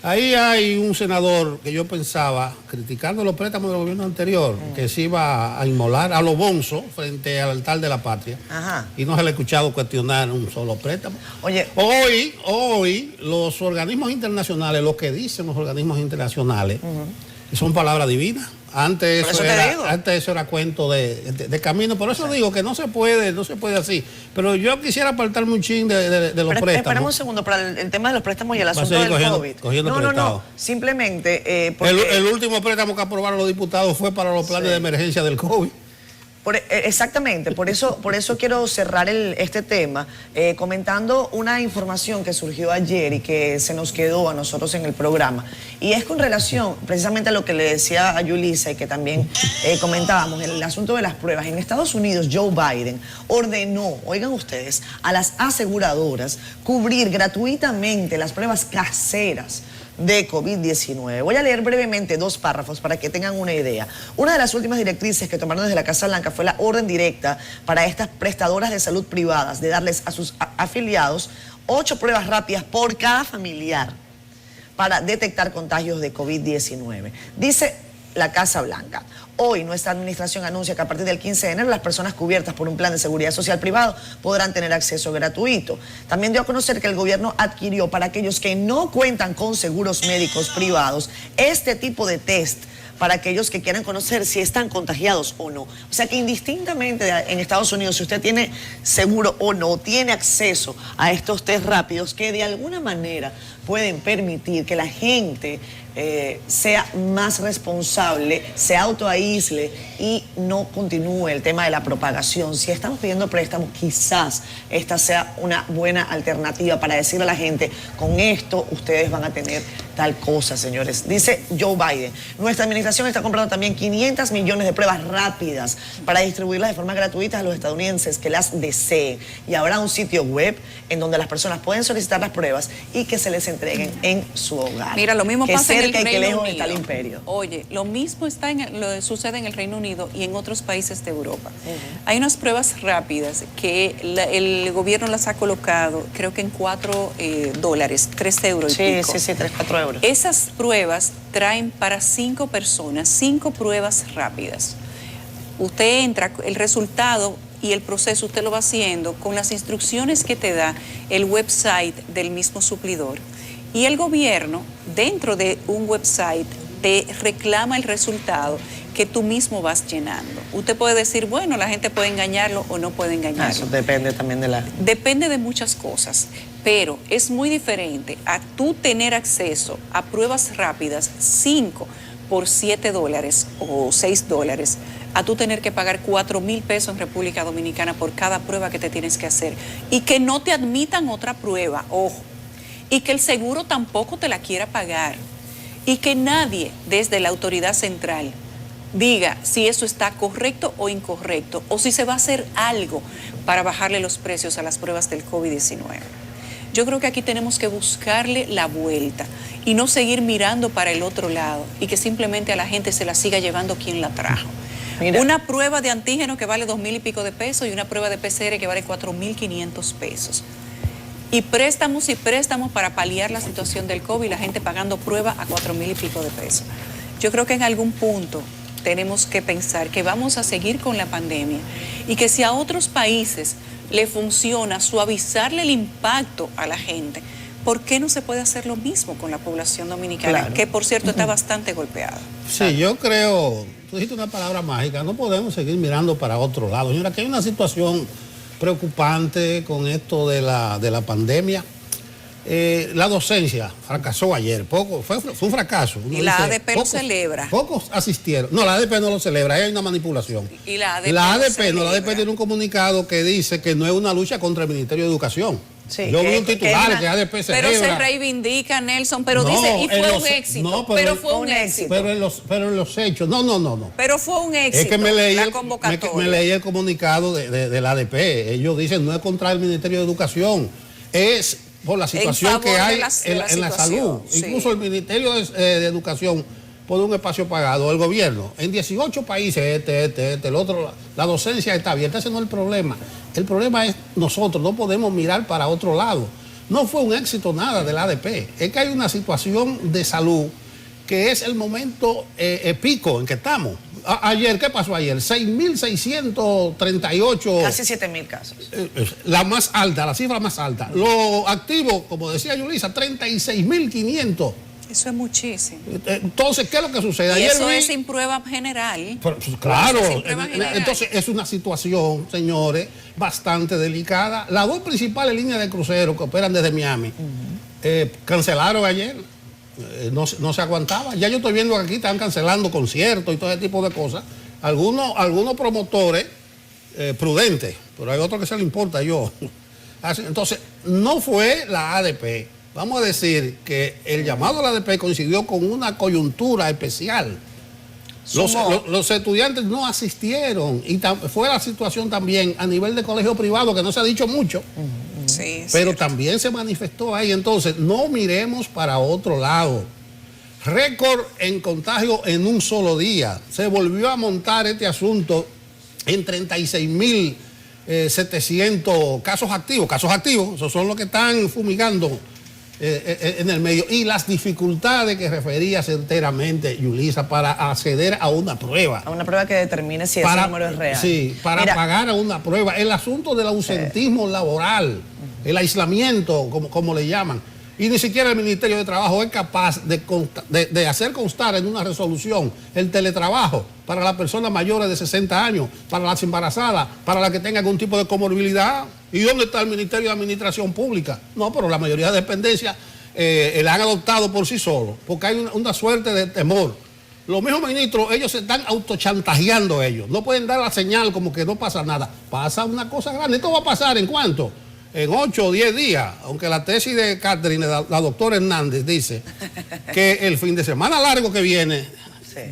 Ahí hay un senador que yo pensaba, criticando los préstamos del gobierno anterior, que se iba a inmolar a lo bonzo frente al altar de la patria.
Ajá.
Y no se le ha escuchado cuestionar un solo préstamo.
Oye,
hoy los organismos internacionales, lo que dicen los organismos internacionales, son palabras divinas. Antes eso era cuento de camino, por eso digo que no se puede así. Pero yo quisiera apartarme un chin de los préstamos.
Esperemos un segundo, para el tema de los préstamos y el asunto del COVID. No, simplemente...
El último préstamo que aprobaron los diputados fue para los planes de emergencia del COVID.
Exactamente, por eso quiero cerrar este tema comentando una información que surgió ayer y que se nos quedó a nosotros en el programa. Y es con relación precisamente a lo que le decía a Yulisa y que también comentábamos, el asunto de las pruebas. En Estados Unidos, Joe Biden ordenó, oigan ustedes, a las aseguradoras cubrir gratuitamente las pruebas caseras de COVID-19. Voy a leer brevemente 2 párrafos para que tengan una idea. Una de las últimas directrices que tomaron desde la Casa Blanca fue la orden directa para estas prestadoras de salud privadas de darles a sus afiliados 8 pruebas rápidas por cada familiar para detectar contagios de COVID-19. Dice la Casa Blanca: hoy nuestra administración anuncia que a partir del 15 de enero las personas cubiertas por un plan de seguridad social privado podrán tener acceso gratuito. También dio a conocer que el gobierno adquirió para aquellos que no cuentan con seguros médicos privados este tipo de test para aquellos que quieran conocer si están contagiados o no. O sea que indistintamente en Estados Unidos, si usted tiene seguro o no, tiene acceso a estos test rápidos que de alguna manera pueden permitir que la gente sea más responsable, se autoaísle y no continúe el tema de la propagación. Si estamos pidiendo préstamos, quizás esta sea una buena alternativa para decirle a la gente, con esto ustedes van a tener tal cosa, señores. Dice Joe Biden: nuestra administración está comprando también 500 millones de pruebas rápidas para distribuirlas de forma gratuita a los estadounidenses que las deseen. Y habrá un sitio web en donde las personas pueden solicitar las pruebas y que se les entreguen en su hogar.
Mira, lo mismo pasa en el
cerca y que
Reino
lejos
Unido.
está el imperio.
Oye, lo mismo sucede en el Reino Unido y en otros países de Europa. Hay unas pruebas rápidas que el gobierno las ha colocado, creo que en $4, €3 y pico.
Sí, 3, 4 euros.
Esas pruebas traen para 5 personas, 5 pruebas rápidas. Usted entra, el resultado y el proceso usted lo va haciendo con las instrucciones que te da el website del mismo suplidor. Y el gobierno, dentro de un website, te reclama el resultado que tú mismo vas llenando. Usted puede decir, bueno, la gente puede engañarlo o no puede engañarlo.
Eso depende también de la...
Depende de muchas cosas, pero es muy diferente a tú tener acceso a pruebas rápidas 5 por $7 o $6, a tú tener que pagar 4,000 pesos en República Dominicana por cada prueba que te tienes que hacer y que no te admitan otra prueba, ojo, y que el seguro tampoco te la quiera pagar y que nadie desde la autoridad central diga si eso está correcto o incorrecto o si se va a hacer algo para bajarle los precios a las pruebas del COVID-19. Yo creo que aquí tenemos que buscarle la vuelta y no seguir mirando para el otro lado y que simplemente a la gente se la siga llevando quien la trajo. Mira. Una prueba de antígeno que vale 2,000 y pico de pesos y una prueba de PCR que vale 4,500 pesos. Y préstamos para paliar la situación del COVID, la gente pagando prueba a 4,000 y pico de pesos. Yo creo que en algún punto tenemos que pensar que vamos a seguir con la pandemia y que si a otros países le funciona suavizarle el impacto a la gente, ¿por qué no se puede hacer lo mismo con la población dominicana? Claro. Que por cierto está bastante golpeada.
Sí, yo creo, tú dijiste una palabra mágica, no podemos seguir mirando para otro lado. Señora, que hay una situación preocupante con esto de la pandemia. La docencia fracasó ayer, fue un fracaso.
Y la ADP lo celebra.
Pocos asistieron. No, la ADP no lo celebra, ahí hay una manipulación.
Y la ADP
la ADP tiene un comunicado que dice que no es una lucha contra el Ministerio de Educación.
Sí,
yo vi un titular que ADP celebra.
Pero se reivindica, Nelson, pero no, dice, y fue un éxito.
No,
pero fue un éxito.
Pero en los hechos, no.
Pero fue un éxito.
Es que me leí
me
leí el comunicado de la ADP. Ellos dicen, no es contra el Ministerio de Educación, es por la situación que hay en la salud. Sí. Incluso el Ministerio de Educación pone un espacio pagado, el gobierno. En 18 países, el otro, la docencia está abierta, ese no es el problema. El problema es nosotros, no podemos mirar para otro lado. No fue un éxito nada del ADP. Es que hay una situación de salud que es el momento pico en que estamos. Ayer, ¿qué pasó ayer? 6.638...
Casi 7.000 casos.
La más alta, la cifra más alta. Lo activo, como decía Yulisa, 36.500.
Eso es muchísimo.
Entonces, ¿qué es lo que sucede?
Y
ayer
eso es sin prueba general.
Claro. Entonces, es una situación, señores, bastante delicada. Las 2 principales líneas de crucero que operan desde Miami cancelaron ayer. No se aguantaba. Ya yo estoy viendo que aquí están cancelando conciertos y todo ese tipo de cosas. Algunos promotores prudente, pero hay otro que se le importa yo. Entonces, no fue la ADP. Vamos a decir que el llamado a la ADP coincidió con una coyuntura especial. Los estudiantes no asistieron y fue la situación también a nivel de colegio privado, que no se ha dicho mucho,
sí,
pero también se manifestó ahí. Entonces, no miremos para otro lado. Récord en contagio en un solo día. Se volvió a montar este asunto en 36.700 casos activos. Casos activos, esos son los que están fumigando en el medio. Y las dificultades que refería certeramente Yulisa para acceder a una prueba.
A una prueba que determine si ese número es real.
Sí, para pagar a una prueba. El asunto del ausentismo laboral, el aislamiento, como le llaman. Y ni siquiera el Ministerio de Trabajo es capaz de hacer constar en una resolución el teletrabajo para las personas mayores de 60 años, para las embarazadas, para las que tengan algún tipo de comorbilidad. ¿Y dónde está el Ministerio de Administración Pública? No, pero la mayoría de dependencias la han adoptado por sí solos, porque hay una suerte de temor. Los mismos ministros, ellos se están autochantajeando ellos. No pueden dar la señal como que no pasa nada. Pasa una cosa grande. ¿Esto va a pasar en cuánto? En 8 o 10 días, aunque la tesis de Catherine, la doctora Hernández, dice que el fin de semana largo que viene,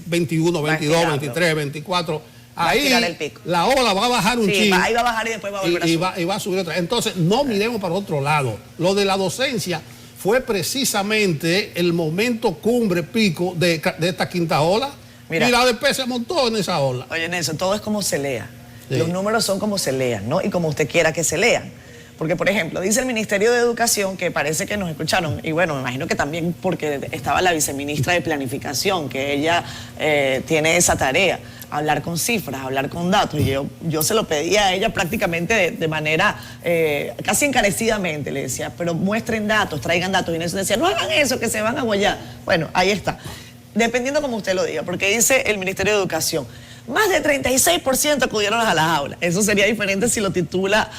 21, 22, 23, 24, ahí la ola va a bajar un chin.
Ahí va a bajar y después va a volver a subir.
Y va a subir otra. Entonces, no miremos para otro lado. Lo de la docencia fue precisamente el momento cumbre pico de esta quinta ola. Mira, y la ADP se montó en esa ola.
Oye, Nelson, todo es como se lea. Sí. Los números son como se lean, ¿no? Y como usted quiera que se lean. Porque, por ejemplo, dice el Ministerio de Educación, que parece que nos escucharon, y bueno, me imagino que también porque estaba la viceministra de Planificación, que ella tiene esa tarea, hablar con cifras, hablar con datos, y yo se lo pedía a ella prácticamente de manera casi encarecidamente, le decía, pero muestren datos, traigan datos, y Nelson decía, no hagan eso, que se van a guayar. Bueno, ahí está, dependiendo como usted lo diga, porque dice el Ministerio de Educación, más de 36% acudieron a las aulas. Eso sería diferente si lo titula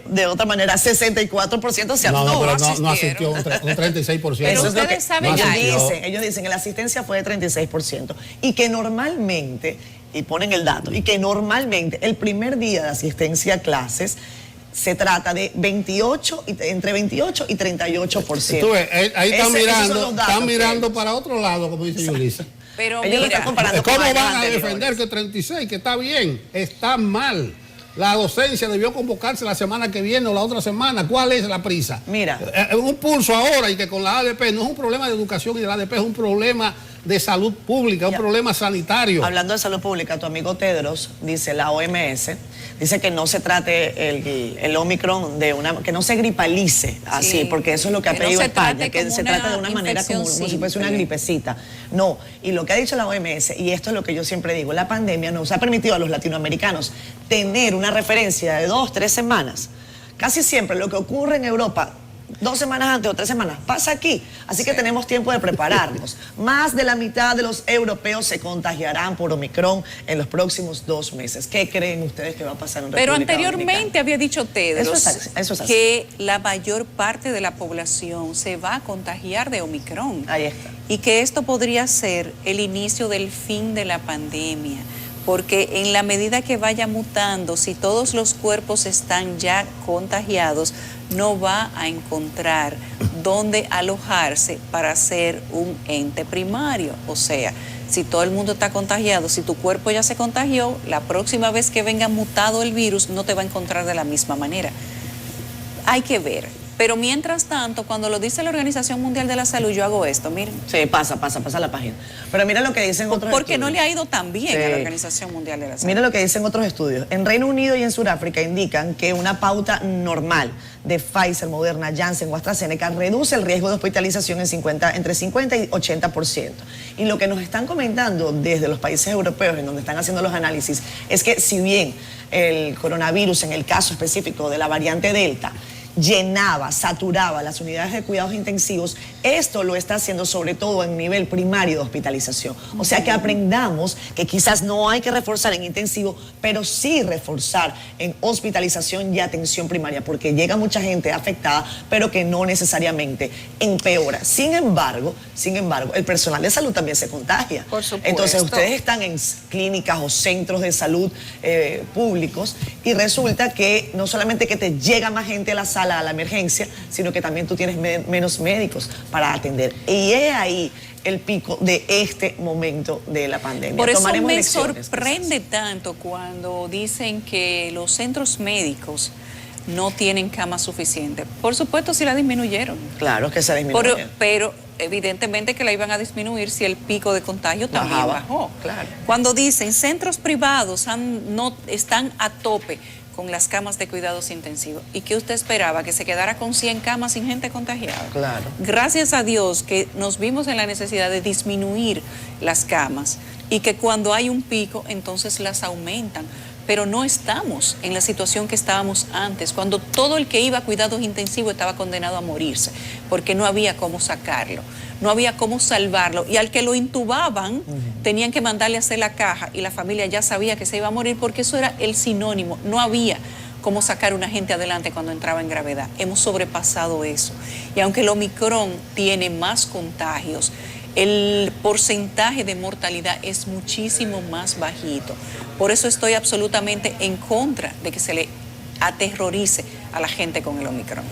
de otra manera. 64% se
no, pero no asistió un 36%.
Pero ustedes saben
ellos dicen que la asistencia fue de 36%. Y que normalmente, y ponen el dato, y que normalmente el primer día de asistencia a clases se trata de entre 28 y 38%.
Tú ves, ahí están mirando para otro lado, como dice Yulisa.
Pero mira,
¿cómo van a defender que 36, que está bien? Está mal. La docencia debió convocarse la semana que viene o la otra semana. ¿Cuál es la prisa?
Mira.
Un pulso ahora y que con la ADP no es un problema de educación y de la ADP, es un problema de salud pública, un problema sanitario.
Hablando de salud pública, tu amigo Tedros, dice la OMS, dice que no se trate el Omicron que no se gripalice así, porque eso es lo que ha pedido España, que se trata de una manera como si fuese una gripecita. No, y lo que ha dicho la OMS, y esto es lo que yo siempre digo, la pandemia nos ha permitido a los latinoamericanos tener una referencia de 2, 3 semanas. Casi siempre lo que ocurre en Europa 2 semanas antes o 3 semanas, pasa aquí. Así que tenemos tiempo de prepararnos. Más de la mitad de los europeos se contagiarán por Omicron en los próximos 2 meses. ¿Qué creen ustedes que va a pasar en República
Dominicana? Pero anteriormente había dicho Tedros
eso es así.
Que la mayor parte de la población se va a contagiar de Omicron.
Ahí está.
Y que esto podría ser el inicio del fin de la pandemia. Porque en la medida que vaya mutando, si todos los cuerpos están ya contagiados, no va a encontrar dónde alojarse para ser un ente primario. O sea, si todo el mundo está contagiado, si tu cuerpo ya se contagió, la próxima vez que venga mutado el virus no te va a encontrar de la misma manera. Hay que ver. Pero mientras tanto, cuando lo dice la Organización Mundial de la Salud, yo hago esto, miren.
Sí, pasa la página. Pero mira lo que dicen otros estudios.
Porque no le ha ido tan bien a la Organización Mundial de la Salud.
Mira lo que dicen otros estudios. En Reino Unido y en Sudáfrica indican que una pauta normal de Pfizer, Moderna, Janssen o AstraZeneca reduce el riesgo de hospitalización entre 50 y 80%. Y lo que nos están comentando desde los países europeos, en donde están haciendo los análisis, es que si bien el coronavirus, en el caso específico de la variante Delta, llenaba, saturaba las unidades de cuidados intensivos, esto lo está haciendo sobre todo en nivel primario de hospitalización. O sea que aprendamos que quizás no hay que reforzar en intensivo, pero sí reforzar en hospitalización y atención primaria, porque llega mucha gente afectada, pero que no necesariamente empeora. Sin embargo, el personal de salud también se contagia.
Por supuesto.
Entonces ustedes están en clínicas o centros de salud públicos y resulta que no solamente que te llega más gente a la sala, a la emergencia, sino que también tú tienes menos médicos para atender. Y es ahí el pico de este momento de la pandemia.
Por eso
Tomaremos
me
lecciones,
sorprende tanto cuando dicen que los centros médicos no tienen camas suficientes. Por supuesto, si la disminuyeron.
Claro que se disminuyeron.
Pero evidentemente que la iban a disminuir si el pico de contagio también bajó.
Claro.
Cuando dicen centros privados no están a tope con las camas de cuidados intensivos, ¿y qué usted esperaba? ¿Que se quedara con 100 camas sin gente contagiada?
Claro.
Gracias a Dios que nos vimos en la necesidad de disminuir las camas y que cuando hay un pico entonces las aumentan, pero no estamos en la situación que estábamos antes, cuando todo el que iba a cuidados intensivos estaba condenado a morirse, porque no había cómo sacarlo, no había cómo salvarlo, y al que lo intubaban tenían que mandarle a hacer la caja y la familia ya sabía que se iba a morir, porque eso era el sinónimo, no había cómo sacar a una gente adelante cuando entraba en gravedad. Hemos sobrepasado eso, y aunque el Omicron tiene más contagios, el porcentaje de mortalidad es muchísimo más bajito. Por eso estoy absolutamente en contra de que se le aterrorice a la gente con el Omicron.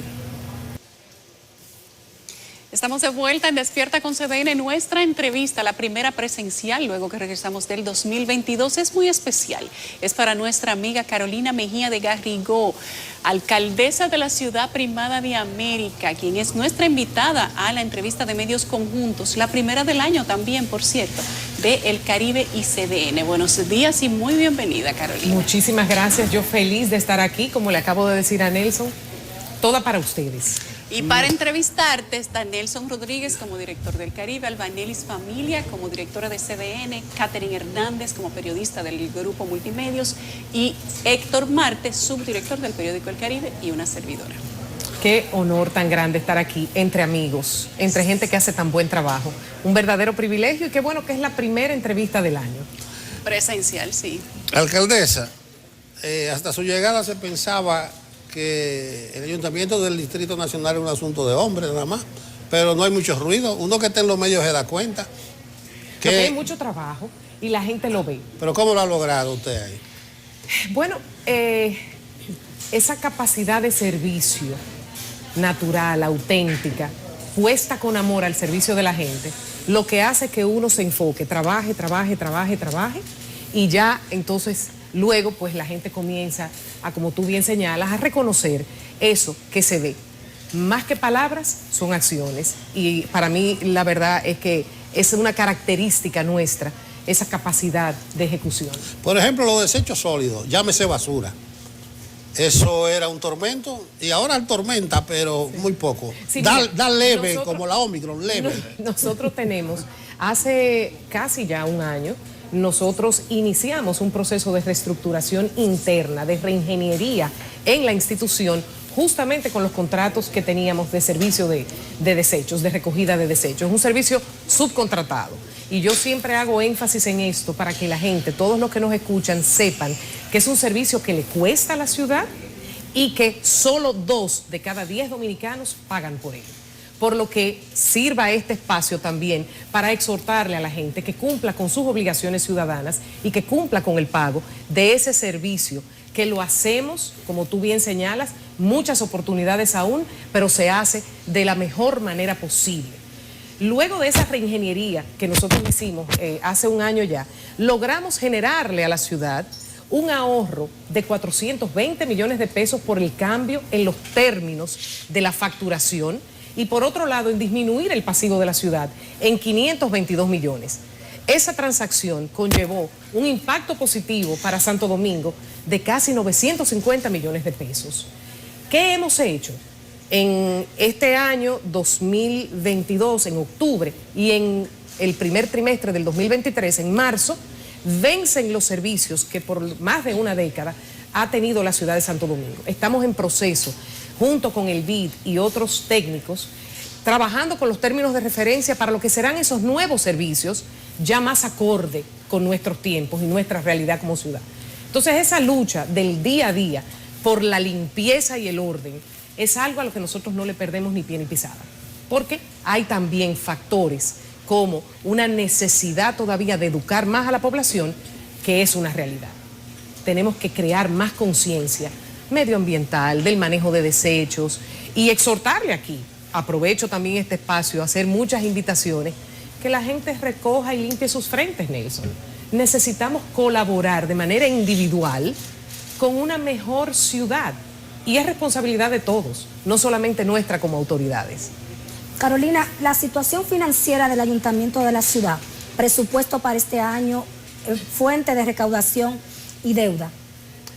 Estamos de vuelta en Despierta con CDN. Nuestra entrevista, la primera presencial luego que regresamos del 2022, es muy especial. Es para nuestra amiga Carolina Mejía de Garrigó, alcaldesa de la ciudad primada de América, quien es nuestra invitada a la entrevista de Medios Conjuntos, la primera del año también, por cierto, de El Caribe y CDN. Buenos días y muy bienvenida, Carolina.
Muchísimas gracias. Yo feliz de estar aquí, como le acabo de decir a Nelson, toda para ustedes.
Y para entrevistarte está Nelson Rodríguez como director del Caribe, Albanelis Familia como directora de CDN, Catherine Hernández como periodista del Grupo Multimedios y Héctor Marte, subdirector del periódico El Caribe, y una servidora.
Qué honor tan grande estar aquí entre amigos, entre gente que hace tan buen trabajo. Un verdadero privilegio, y qué bueno que es la primera entrevista del año.
Presencial, sí.
Alcaldesa, hasta su llegada se pensaba que el ayuntamiento del Distrito Nacional es un asunto de hombres nada más, pero no hay mucho ruido. Uno que está en los medios se da cuenta
que hay mucho trabajo y la gente lo ve.
¿Pero cómo lo ha logrado usted ahí?
Bueno, esa capacidad de servicio natural, auténtica, puesta con amor al servicio de la gente, lo que hace que uno se enfoque, trabaje, y ya entonces luego pues la gente comienza a, como tú bien señalas, a reconocer eso que se ve. Más que palabras, son acciones, y para mí la verdad es que es una característica nuestra, esa capacidad de ejecución.
Por ejemplo, los desechos sólidos, llámese basura. Eso era un tormento y ahora tormenta, pero muy poco.
Sí,
da leve, como la Omicron, leve.
Nosotros tenemos, hace casi ya un año, nosotros iniciamos un proceso de reestructuración interna, de reingeniería en la institución, justamente con los contratos que teníamos de servicio de desechos, de recogida de desechos. Es un servicio subcontratado. Y yo siempre hago énfasis en esto para que la gente, todos los que nos escuchan, sepan que es un servicio que le cuesta a la ciudad y que solo 2 de cada 10 dominicanos pagan por él. Por lo que sirva este espacio también para exhortarle a la gente que cumpla con sus obligaciones ciudadanas y que cumpla con el pago de ese servicio, que lo hacemos, como tú bien señalas, muchas oportunidades aún, pero se hace de la mejor manera posible. Luego de esa reingeniería que nosotros hicimos hace un año ya, logramos generarle a la ciudad un ahorro de 420 millones de pesos por el cambio en los términos de la facturación, y por otro lado en disminuir el pasivo de la ciudad en 522 millones. Esa transacción conllevó un impacto positivo para Santo Domingo de casi 950 millones de pesos. ¿Qué hemos hecho? En este año 2022, en octubre, y en el primer trimestre del 2023, en marzo, vencen los servicios que por más de una década ha tenido la ciudad de Santo Domingo. Estamos en proceso, junto con el BID y otros técnicos, trabajando con los términos de referencia para lo que serán esos nuevos servicios ya más acorde con nuestros tiempos y nuestra realidad como ciudad. Entonces, esa lucha del día a día por la limpieza y el orden es algo a lo que nosotros no le perdemos ni pie ni pisada, porque hay también factores como una necesidad todavía de educar más a la población, que es una realidad. Tenemos que crear más conciencia medioambiental, del manejo de desechos, y exhortarle aquí, aprovecho también este espacio a hacer muchas invitaciones, que la gente recoja y limpie sus frentes, Nelson. Necesitamos colaborar de manera individual con una mejor ciudad, y es responsabilidad de todos, no solamente nuestra como autoridades.
Carolina, la situación financiera del ayuntamiento de la ciudad, presupuesto para este año, fuente de recaudación y deuda.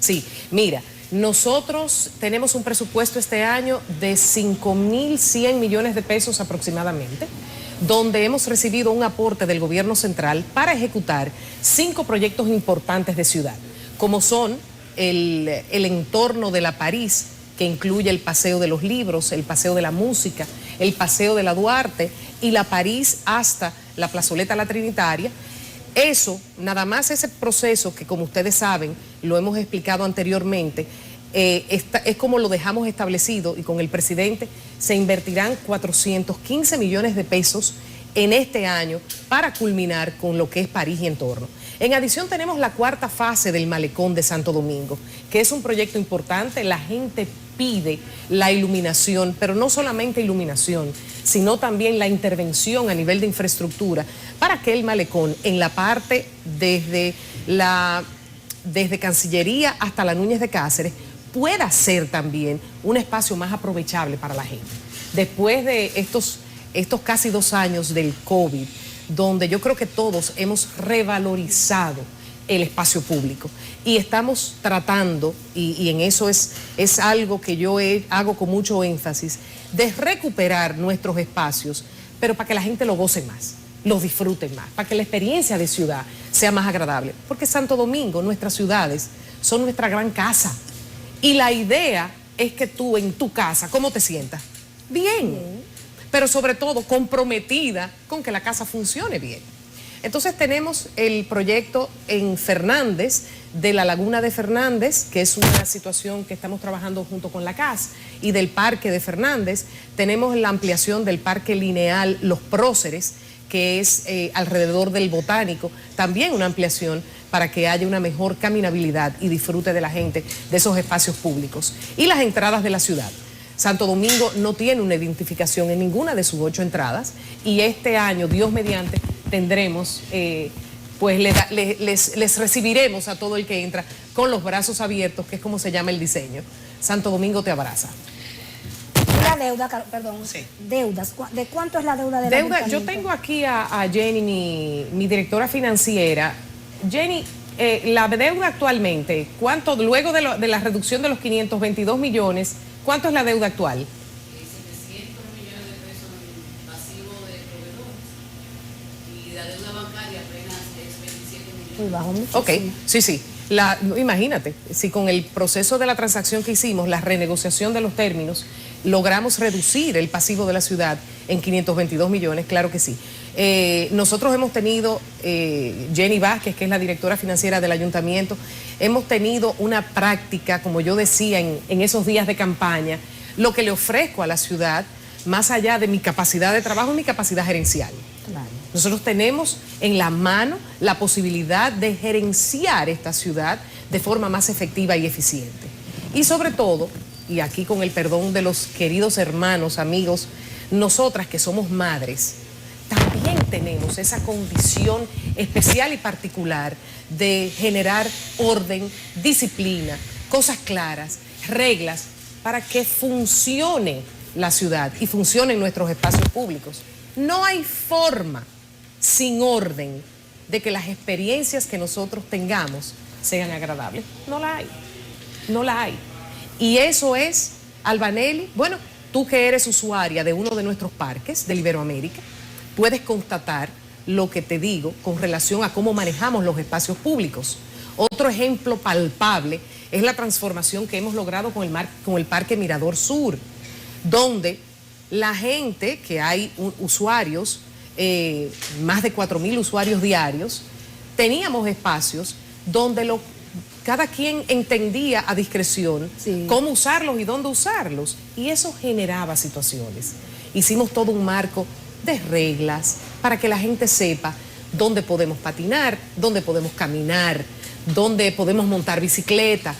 Sí, mira, nosotros tenemos un presupuesto este año de 5.100 millones de pesos aproximadamente, donde hemos recibido un aporte del gobierno central para ejecutar 5 proyectos importantes de ciudad, como son el entorno de la París, que incluye el Paseo de los Libros, el Paseo de la Música, el Paseo de la Duarte y la París hasta la Plazoleta La Trinitaria. Eso, nada más ese proceso que, como ustedes saben, lo hemos explicado anteriormente, es como lo dejamos establecido, y con el presidente se invertirán 415 millones de pesos en este año para culminar con lo que es París y entorno. En adición, tenemos la 4ª fase del Malecón de Santo Domingo, que es un proyecto importante. La gente pide la iluminación, pero no solamente iluminación, sino también la intervención a nivel de infraestructura para que el malecón, en la parte desde Cancillería hasta la Núñez de Cáceres, pueda ser también un espacio más aprovechable para la gente. Después de estos casi 2 años del COVID, donde yo creo que todos hemos revalorizado el espacio público y estamos tratando, y en eso es algo que yo hago con mucho énfasis, de recuperar nuestros espacios, pero para que la gente lo goce más, lo disfruten más, para que la experiencia de ciudad sea más agradable. Porque Santo Domingo, nuestras ciudades, son nuestra gran casa. Y la idea es que tú en tu casa, ¿cómo te sientas? Bien. Pero sobre todo comprometida con que la casa funcione bien. Entonces tenemos el proyecto en Fernández, de la Laguna de Fernández, que es una situación que estamos trabajando junto con la CAS, y del Parque de Fernández. Tenemos la ampliación del Parque Lineal Los Próceres, que es alrededor del Botánico, también una ampliación para que haya una mejor caminabilidad y disfrute de la gente de esos espacios públicos. Y las entradas de la ciudad. Santo Domingo no tiene una identificación en ninguna de sus 8 entradas, y este año, Dios mediante, tendremos, les recibiremos a todo el que entra con los brazos abiertos, que es como se llama el diseño. Santo Domingo te abraza.
La deuda, perdón, sí. Deudas, ¿de cuánto es la deuda de la deuda?
Yo tengo aquí a Jenny, mi directora financiera. Jenny, la deuda actualmente, ¿cuánto, luego de la reducción de los 522 millones, cuánto es la deuda actual?
700 millones de pesos en pasivo de proveedores, y la deuda bancaria apenas es 27 millones.
Muy bajo, muchísimo.
Ok, sí. Imagínate, si con el proceso de la transacción que hicimos, la renegociación de los términos, logramos reducir el pasivo de la ciudad en 522 millones, claro que sí. Nosotros hemos tenido, Jenny Vázquez, que es la directora financiera del ayuntamiento, hemos tenido una práctica, como yo decía en esos días de campaña, lo que le ofrezco a la ciudad, más allá de mi capacidad de trabajo y mi capacidad gerencial. Claro. Nosotros tenemos en la mano la posibilidad de gerenciar esta ciudad de forma más efectiva y eficiente. Y sobre todo, y aquí con el perdón de los queridos hermanos, amigos, nosotras que somos madres, también tenemos esa condición especial y particular de generar orden, disciplina, cosas claras, reglas, para que funcione la ciudad y funcionen nuestros espacios públicos. No hay forma sin orden de que las experiencias que nosotros tengamos sean agradables. No la hay. No la hay. Y eso es, Albanelli, bueno, tú que eres usuaria de uno de nuestros parques, del Iberoamérica, puedes constatar lo que te digo con relación a cómo manejamos los espacios públicos. Otro ejemplo palpable es la transformación que hemos logrado con el Parque Mirador Sur, donde la gente, que hay usuarios, más de 4.000 usuarios diarios, teníamos espacios donde cada quien entendía a discreción cómo usarlos y dónde usarlos, y eso generaba situaciones. Hicimos todo un marco de reglas para que la gente sepa dónde podemos patinar, dónde podemos caminar, dónde podemos montar bicicleta,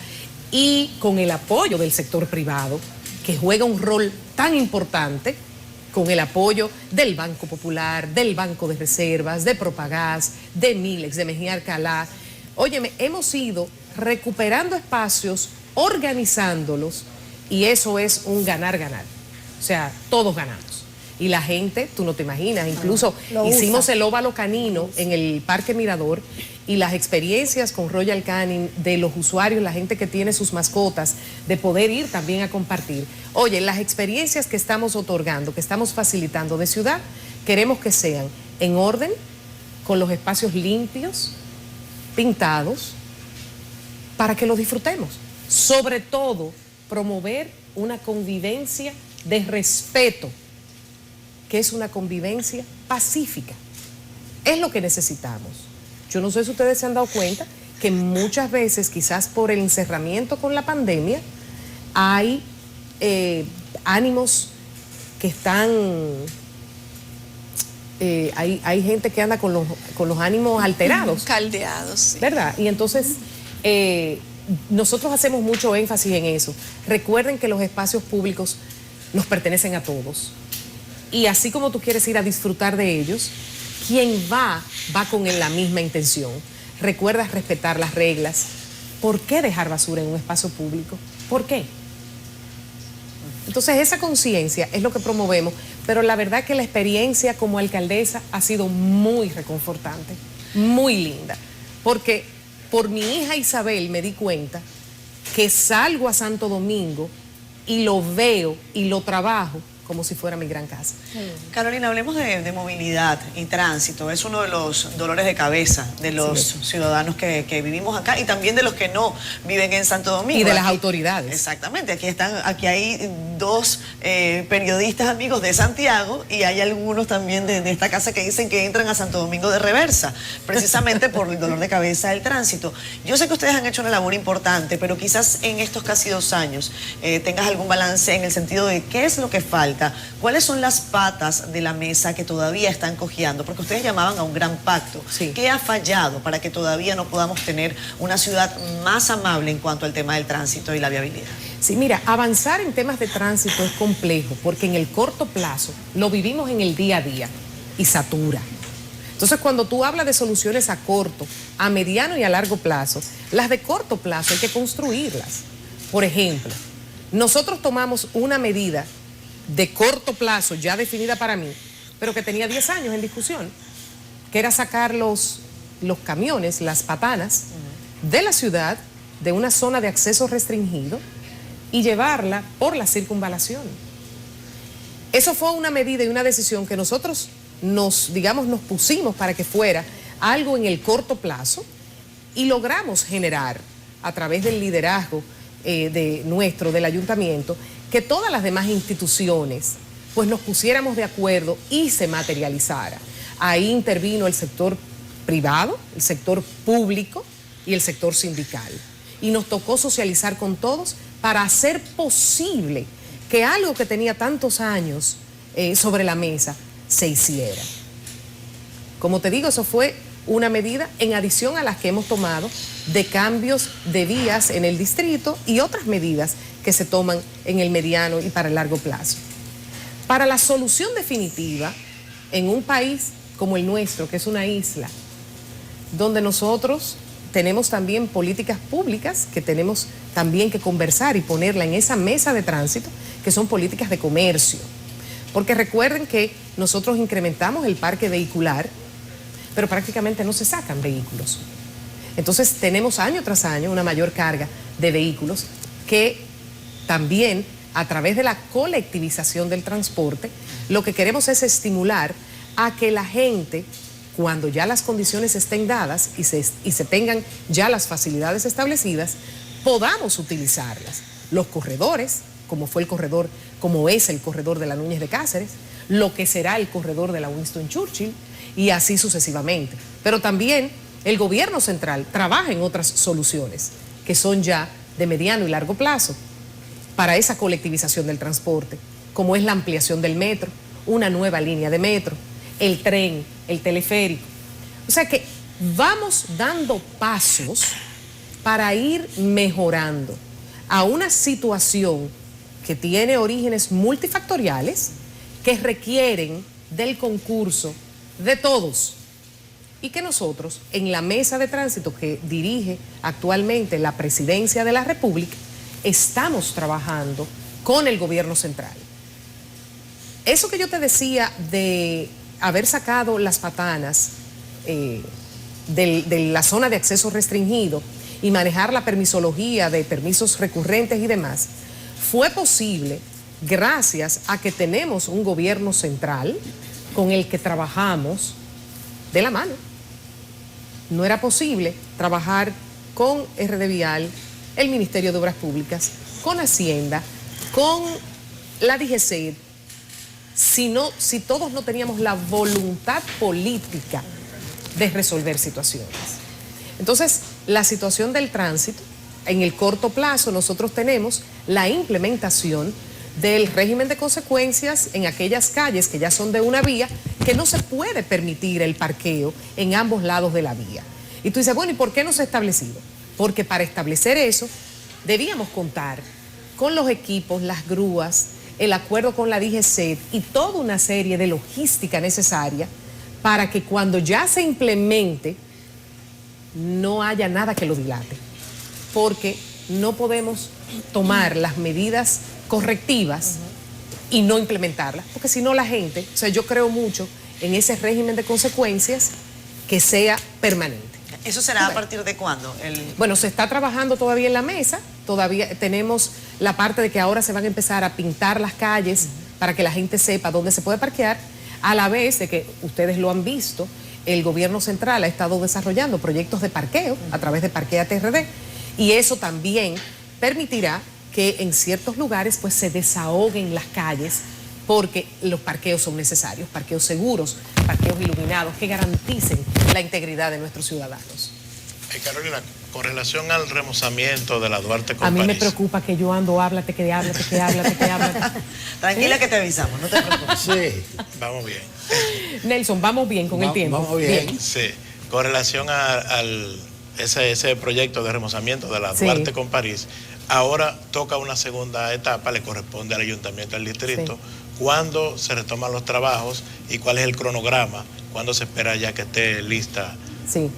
y con el apoyo del sector privado, que juega un rol tan importante, con el apoyo del Banco Popular, del Banco de Reservas, de Propagás, de Milex, de Mejía Alcalá. Óyeme, hemos ido recuperando espacios, organizándolos, y eso es un ganar-ganar. O sea, todos ganamos. Y la gente, tú no te imaginas, incluso hicimos el óvalo canino en el Parque Mirador, y las experiencias con Royal Canin de los usuarios, la gente que tiene sus mascotas, de poder ir también a compartir. Oye, las experiencias que estamos otorgando, que estamos facilitando de ciudad, queremos que sean en orden, con los espacios limpios, pintados, para que los disfrutemos. Sobre todo, promover una convivencia de respeto, que es una convivencia pacífica. Es lo que necesitamos. Yo no sé si ustedes se han dado cuenta que muchas veces, quizás por el encerramiento con la pandemia, hay ánimos que están... hay gente que anda con los ánimos alterados.
Caldeados, sí.
¿Verdad? Y entonces, nosotros hacemos mucho énfasis en eso. Recuerden que los espacios públicos nos pertenecen a todos. Y así como tú quieres ir a disfrutar de ellos, quien va con la misma intención. Recuerda respetar las reglas. ¿Por qué dejar basura en un espacio público? ¿Por qué? Entonces esa conciencia es lo que promovemos, pero la verdad que la experiencia como alcaldesa ha sido muy reconfortante, muy linda, porque por mi hija Isabel me di cuenta que salgo a Santo Domingo y lo veo y lo trabajo como si fuera mi gran casa.
Carolina, hablemos de movilidad y tránsito. Es uno de los dolores de cabeza de los ciudadanos que vivimos acá, y también de los que no viven en Santo Domingo.
Y de las autoridades.
Exactamente. Aquí hay dos periodistas amigos de Santiago, y hay algunos también de esta casa que dicen que entran a Santo Domingo de reversa, precisamente por el dolor de cabeza del tránsito. Yo sé que ustedes han hecho una labor importante, pero quizás en estos casi 2 años tengas algún balance en el sentido de qué es lo que falta. ¿Cuáles son las patas de la mesa que todavía están cojeando? Porque ustedes llamaban a un gran pacto. ¿Qué ha fallado para que todavía no podamos tener una ciudad más amable en cuanto al tema del tránsito y la viabilidad?
Sí, mira, avanzar en temas de tránsito es complejo, porque en el corto plazo lo vivimos en el día a día y satura. Entonces, cuando tú hablas de soluciones a corto, a mediano y a largo plazo, las de corto plazo hay que construirlas. Por ejemplo, nosotros tomamos una medida de corto plazo ya definida para mí, pero que tenía 10 años en discusión, que era sacar los camiones, las patanas, de la ciudad, de una zona de acceso restringido, y llevarla por la circunvalación. Eso fue una medida y una decisión que nosotros nos pusimos para que fuera algo en el corto plazo, y logramos generar, a través del liderazgo del ayuntamiento, que todas las demás instituciones pues nos pusiéramos de acuerdo y se materializara. Ahí intervino el sector privado, el sector público y el sector sindical. Y nos tocó socializar con todos para hacer posible que algo que tenía tantos años sobre la mesa se hiciera. Como te digo, eso fue una medida en adición a las que hemos tomado de cambios de vías en el distrito y otras medidas que se toman en el mediano y para el largo plazo. Para la solución definitiva, en un país como el nuestro, que es una isla, donde nosotros tenemos también políticas públicas que tenemos también que conversar y ponerla en esa mesa de tránsito, que son políticas de comercio. Porque recuerden que nosotros incrementamos el parque vehicular, pero prácticamente no se sacan vehículos. Entonces tenemos año tras año una mayor carga de vehículos que también, a través de la colectivización del transporte, lo que queremos es estimular a que la gente, cuando ya las condiciones estén dadas y se tengan ya las facilidades establecidas, podamos utilizarlas. Los corredores, como es el corredor de la Núñez de Cáceres, lo que será el corredor de la Winston Churchill, y así sucesivamente. Pero también el gobierno central trabaja en otras soluciones que son ya de mediano y largo plazo para esa colectivización del transporte, como es la ampliación del metro, una nueva línea de metro, el tren, el teleférico. O sea que vamos dando pasos para ir mejorando a una situación que tiene orígenes multifactoriales que requieren del concurso de todos y que nosotros en la mesa de tránsito que dirige actualmente la Presidencia de la República estamos trabajando con el gobierno central. Eso que yo te decía de haber sacado las patanas de la zona de acceso restringido y manejar la permisología de permisos recurrentes y demás, fue posible gracias a que tenemos un gobierno central con el que trabajamos de la mano. No era posible trabajar con RD Vial, el Ministerio de Obras Públicas, con Hacienda, con la DGCET, si todos no teníamos la voluntad política de resolver situaciones. Entonces, la situación del tránsito, en el corto plazo nosotros tenemos la implementación del régimen de consecuencias en aquellas calles que ya son de una vía, que no se puede permitir el parqueo en ambos lados de la vía. Y tú dices, bueno, ¿y por qué no se ha establecido? Porque para establecer eso debíamos contar con los equipos, las grúas, el acuerdo con la DGCET y toda una serie de logística necesaria para que cuando ya se implemente no haya nada que lo dilate. Porque no podemos tomar las medidas correctivas y no implementarlas, porque si no la gente, o sea, yo creo mucho en ese régimen de consecuencias que sea permanente.
¿Eso será a partir de cuándo?
Bueno, se está trabajando todavía en la mesa, todavía tenemos la parte de que ahora se van a empezar a pintar las calles para que la gente sepa dónde se puede parquear, a la vez de que ustedes lo han visto, el gobierno central ha estado desarrollando proyectos de parqueo a través de Parquéate RD, y eso también permitirá que en ciertos lugares pues se desahoguen las calles, porque los parqueos son necesarios, parqueos seguros, parqueos iluminados que garanticen la integridad de nuestros ciudadanos.
Carolina, con relación al remozamiento de la Duarte con
A mí
París.
me preocupa que yo ando, háblate.
Tranquila que te avisamos, no te preocupes.
Sí.
Vamos bien.
Nelson, vamos bien con el tiempo.
Vamos bien.
Sí, con relación a ese proyecto de remozamiento de la Duarte con París, ahora toca una segunda etapa, le corresponde al Ayuntamiento del Distrito. ¿Cuándo se retoman los trabajos y cuál es el cronograma? ¿Cuándo se espera ya que esté lista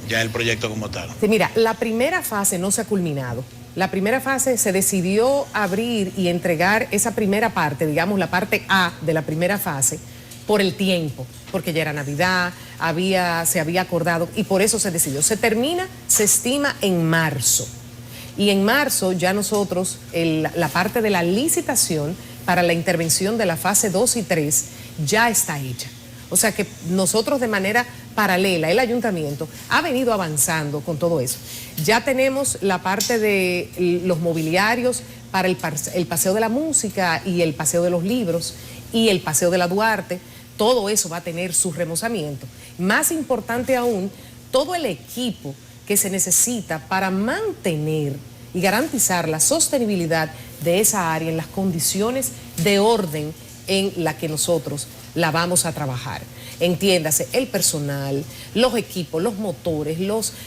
ya el proyecto como tal?
Sí, mira, la primera fase no se ha culminado. La primera fase se decidió abrir y entregar esa primera parte, digamos la parte A de la primera fase, por el tiempo, porque ya era Navidad, se había acordado y por eso se decidió. Se termina, se estima en marzo. Y en marzo ya nosotros, la parte de la licitación para la intervención de la fase 2 y 3 ya está hecha. O sea que nosotros de manera paralela, el ayuntamiento ha venido avanzando con todo eso. Ya tenemos la parte de los mobiliarios para el Paseo de la Música y el Paseo de los Libros y el Paseo de la Duarte. Todo eso va a tener su remozamiento. Más importante aún, todo el equipo que se necesita para mantener y garantizar la sostenibilidad de esa área en las condiciones de orden en la que nosotros la vamos a trabajar. Entiéndase, el personal, los equipos, los motores,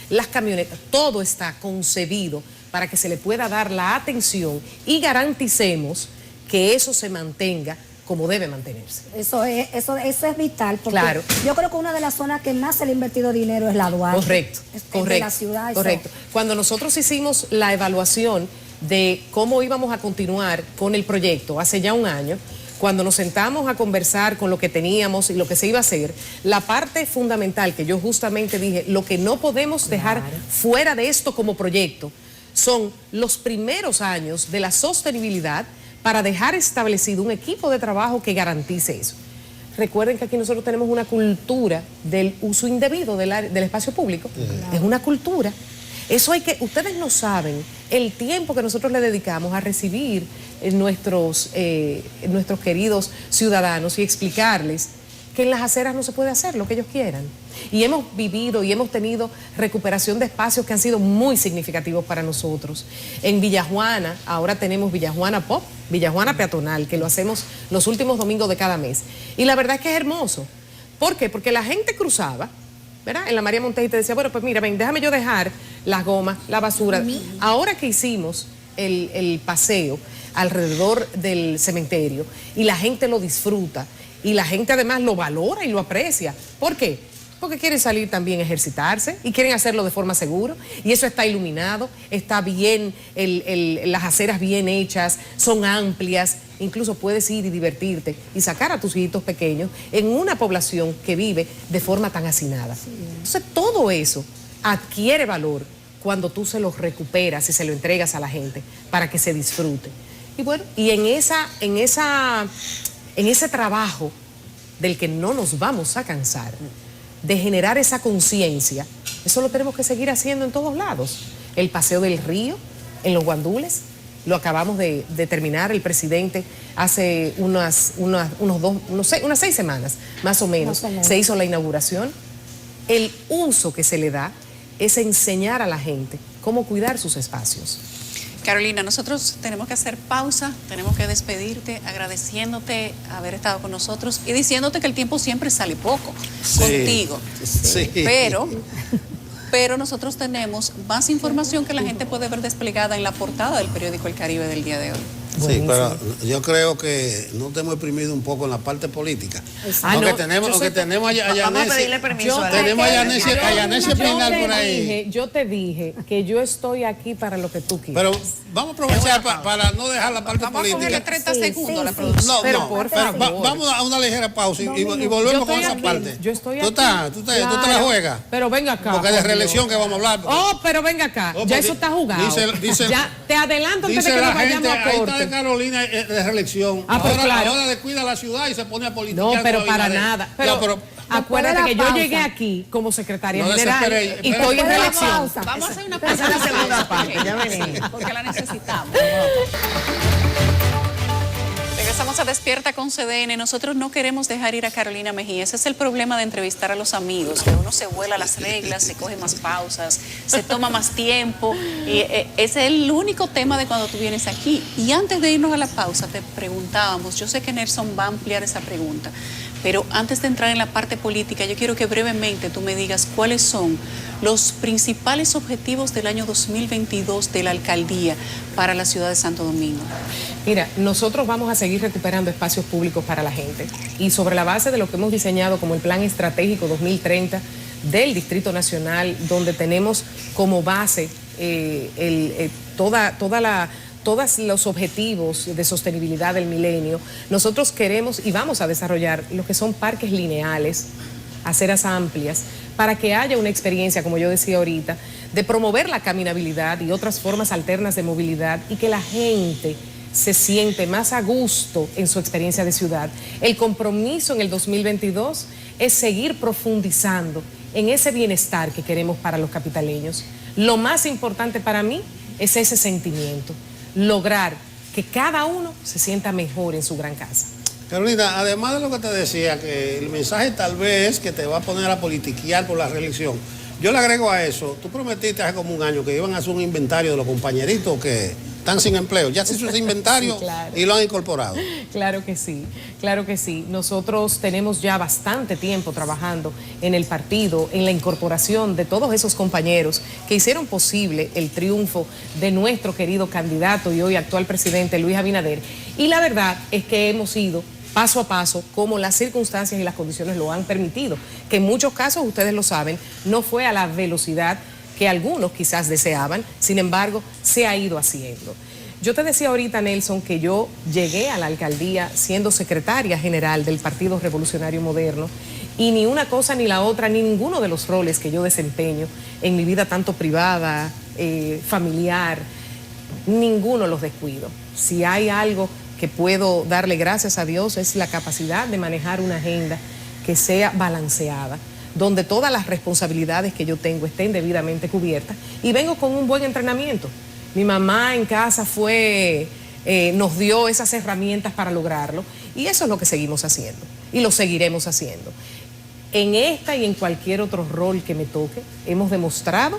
las camionetas, todo está concebido para que se le pueda dar la atención y garanticemos que eso se mantenga como debe mantenerse.
Eso es vital, porque yo creo que una de las zonas que más se le ha invertido dinero es la Duarte.
Correcto.
De la ciudad.
Correcto. Cuando nosotros hicimos la evaluación de cómo íbamos a continuar con el proyecto hace ya un año, cuando nos sentamos a conversar con lo que teníamos y lo que se iba a hacer, la parte fundamental que yo justamente dije, lo que no podemos dejar fuera de esto como proyecto, son los primeros años de la sostenibilidad para dejar establecido un equipo de trabajo que garantice eso. Recuerden que aquí nosotros tenemos una cultura del uso indebido del espacio público. Es una cultura. Eso hay que, ustedes no saben el tiempo que nosotros le dedicamos a recibir nuestros queridos ciudadanos y explicarles que en las aceras no se puede hacer lo que ellos quieran. Y hemos vivido y hemos tenido recuperación de espacios que han sido muy significativos para nosotros. En Villajuana, ahora tenemos Villajuana Pop, Villajuana Peatonal, que lo hacemos los últimos domingos de cada mes. Y la verdad es que es hermoso. ¿Por qué? Porque la gente cruzaba, ¿verdad? En la María Montes y te decía, bueno, pues mira, ven, déjame yo dejar las gomas, la basura. Ahora que hicimos el paseo alrededor del cementerio y la gente lo disfruta y la gente además lo valora y lo aprecia. ¿Por qué? Porque quieren salir también a ejercitarse y quieren hacerlo de forma segura, y eso está iluminado, está bien, las aceras bien hechas, son amplias, incluso puedes ir y divertirte y sacar a tus hijitos pequeños en una población que vive de forma tan hacinada. Entonces todo eso adquiere valor cuando tú se lo recuperas y se lo entregas a la gente para que se disfrute. Y bueno, y en ese trabajo del que no nos vamos a cansar, de generar esa conciencia, eso lo tenemos que seguir haciendo en todos lados. El paseo del río, en los guandules, lo acabamos de terminar, el presidente hace unas 6 semanas, más o menos, se hizo la inauguración. El uso que se le da es enseñar a la gente cómo cuidar sus espacios.
Carolina, nosotros tenemos que hacer pausa, tenemos que despedirte, agradeciéndote haber estado con nosotros y diciéndote que el tiempo siempre sale poco contigo.
Sí.
Pero nosotros tenemos más información que la gente puede ver desplegada en la portada del periódico El Caribe del día de hoy.
Sí, pero yo creo que no te hemos exprimido un poco en la parte política. Aunque tenemos a Yanessi.
Vamos a pedirle permiso.
Tenemos a Yanessi Espinal por ahí.
Yo te dije que yo estoy aquí para lo que tú quieras.
Pero vamos a aprovechar para no dejar la parte política.
Vamos a cogerle 30 segundos a la producción.
Vamos a una ligera pausa y volvemos con esa parte.
Yo estoy
aquí. ¿Tú te la juegas?
Pero venga acá.
Porque de reelección que vamos a hablar.
Oh, pero venga acá. Ya eso está jugado. Ya te adelanto antes de que nos vayamos a corte.
Carolina de reelección. Ahora descuida la ciudad y se pone a politicar.
No, pero para nada. Pero acuérdate que yo llegué aquí como secretaria general y estoy en reelección.
Vamos a hacer una pausa.
La segunda parte, ya venimos.
Porque la necesitamos. Regresamos a Despierta con CDN. Nosotros no queremos dejar ir a Carolina Mejía. Ese es el problema de entrevistar a los amigos, que uno se vuela las reglas, se coge más pausas, se toma más tiempo. Y ese es el único tema de cuando tú vienes aquí. Y antes de irnos a la pausa, te preguntábamos, yo sé que Nelson va a ampliar esa pregunta, pero antes de entrar en la parte política, yo quiero que brevemente tú me digas cuáles son los principales objetivos del año 2022 de la alcaldía para la ciudad de Santo Domingo.
Mira, nosotros vamos a seguir recuperando espacios públicos para la gente y sobre la base de lo que hemos diseñado como el Plan Estratégico 2030 del Distrito Nacional, donde tenemos como base todos los objetivos de sostenibilidad del milenio. Nosotros queremos y vamos a desarrollar lo que son parques lineales, aceras amplias, para que haya una experiencia, como yo decía ahorita, de promover la caminabilidad y otras formas alternas de movilidad y que la gente se siente más a gusto en su experiencia de ciudad. El compromiso en el 2022 es seguir profundizando en ese bienestar que queremos para los capitaleños. Lo más importante para mí es ese sentimiento, lograr que cada uno se sienta mejor en su gran casa.
Carolina, además de lo que te decía, que el mensaje tal vez que te va a poner a politiquear por la reelección, yo le agrego a eso, tú prometiste hace como un año que iban a hacer un inventario de los compañeritos que están sin empleo. Ya se hizo ese inventario, sí, claro, y lo han incorporado.
Claro que sí, claro que sí. Nosotros tenemos ya bastante tiempo trabajando en el partido, en la incorporación de todos esos compañeros que hicieron posible el triunfo de nuestro querido candidato y hoy actual presidente Luis Abinader. Y la verdad es que hemos ido paso a paso, como las circunstancias y las condiciones lo han permitido, que en muchos casos, ustedes lo saben, no fue a la velocidad que algunos quizás deseaban, sin embargo, se ha ido haciendo. Yo te decía ahorita, Nelson, que yo llegué a la alcaldía siendo secretaria general del Partido Revolucionario Moderno y ni una cosa ni la otra, ni ninguno de los roles que yo desempeño en mi vida tanto privada, familiar, ninguno los descuido. Si hay algo que puedo darle gracias a Dios es la capacidad de manejar una agenda que sea balanceada. donde todas las responsabilidades que yo tengo estén debidamente cubiertas y vengo con un buen entrenamiento. Mi mamá en casa nos dio esas herramientas para lograrlo y eso es lo que seguimos haciendo y lo seguiremos haciendo. En esta y en cualquier otro rol que me toque, hemos demostrado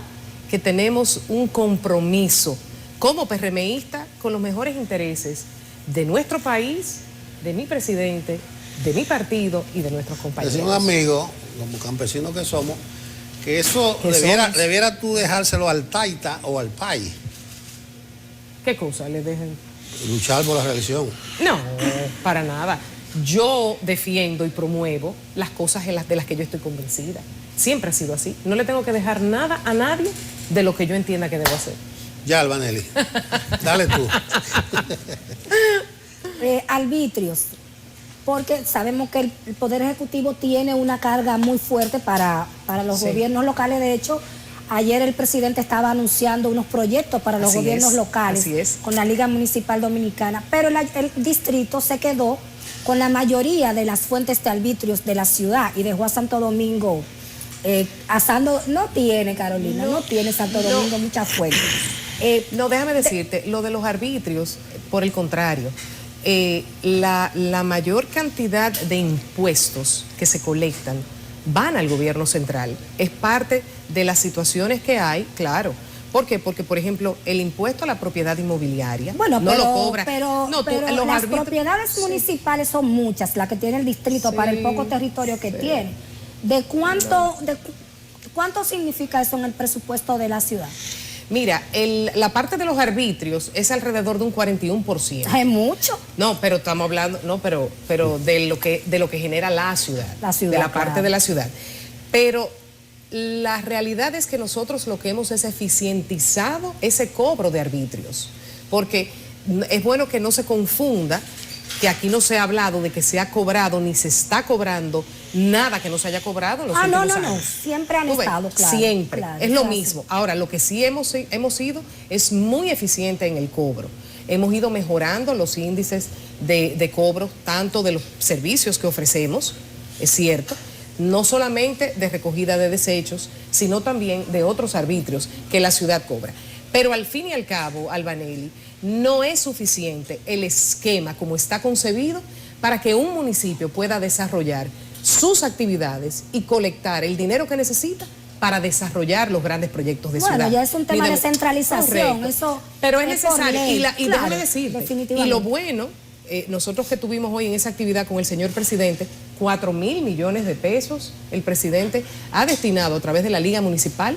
que tenemos un compromiso como PRMista con los mejores intereses de nuestro país, de mi presidente, de mi partido y de nuestros compañeros.
Es un amigo, como campesinos que somos, que eso debiera tú dejárselo al taita o al pai.
¿Qué cosa le dejen?
Luchar por la reelección.
No, para nada. Yo defiendo y promuevo las cosas de las que yo estoy convencida. Siempre ha sido así. No le tengo que dejar nada a nadie de lo que yo entienda que debo hacer.
Ya, Albanelli. Dale tú.
Arbitrios, porque sabemos que el Poder Ejecutivo tiene una carga muy fuerte para los gobiernos locales. De hecho, ayer el presidente estaba anunciando unos proyectos para los gobiernos locales con la Liga Municipal Dominicana, pero el distrito se quedó con la mayoría de las fuentes de arbitrios de la ciudad y dejó a Santo Domingo asando. No tiene, Carolina, no tiene Santo Domingo muchas fuentes.
No, déjame decirte, lo de los arbitrios, por el contrario, la mayor cantidad de impuestos que se colectan van al gobierno central. Es parte de las situaciones que hay, claro. ¿Por qué? Porque, por ejemplo, el impuesto a la propiedad inmobiliaria no lo cobra.
Pero las propiedades municipales son muchas, las que tiene el distrito para el poco territorio que tiene. ¿De cuánto significa eso en el presupuesto de la ciudad?
Mira, la parte de los arbitrios es alrededor de un 41%.
Es mucho.
No, pero estamos hablando, pero de lo que genera la ciudad. De la parte de la ciudad. Pero la realidad es que nosotros lo que hemos es eficientizado ese cobro de arbitrios. Porque es bueno que no se confunda que aquí no se ha hablado de que se ha cobrado ni se está cobrando nada que no se haya cobrado en los últimos años.
No, siempre han estado, claro.
Siempre,
claro,
es lo mismo. Ahora, lo que sí hemos sido es muy eficiente en el cobro. Hemos ido mejorando los índices de cobro, tanto de los servicios que ofrecemos, es cierto, no solamente de recogida de desechos, sino también de otros arbitrios que la ciudad cobra. Pero al fin y al cabo, Albanelli, no es suficiente el esquema como está concebido para que un municipio pueda desarrollar sus actividades y colectar el dinero que necesita para desarrollar los grandes proyectos de ciudad.
Bueno, ya es un tema de centralización, eso
pero es necesario. Y déjame decirte,
definitivamente.
Y lo bueno, nosotros que tuvimos hoy en esa actividad con el señor presidente, 4.000 millones de pesos el presidente ha destinado a través de la Liga Municipal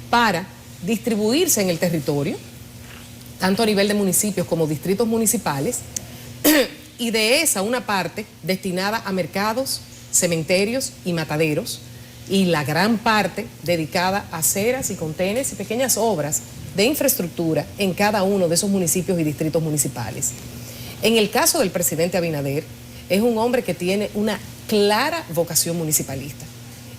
para distribuirse en el territorio, tanto a nivel de municipios como distritos municipales, y de esa una parte destinada a mercados, cementerios y mataderos, y la gran parte dedicada a aceras y contenes y pequeñas obras de infraestructura en cada uno de esos municipios y distritos municipales. En el caso del presidente Abinader, es un hombre que tiene una clara vocación municipalista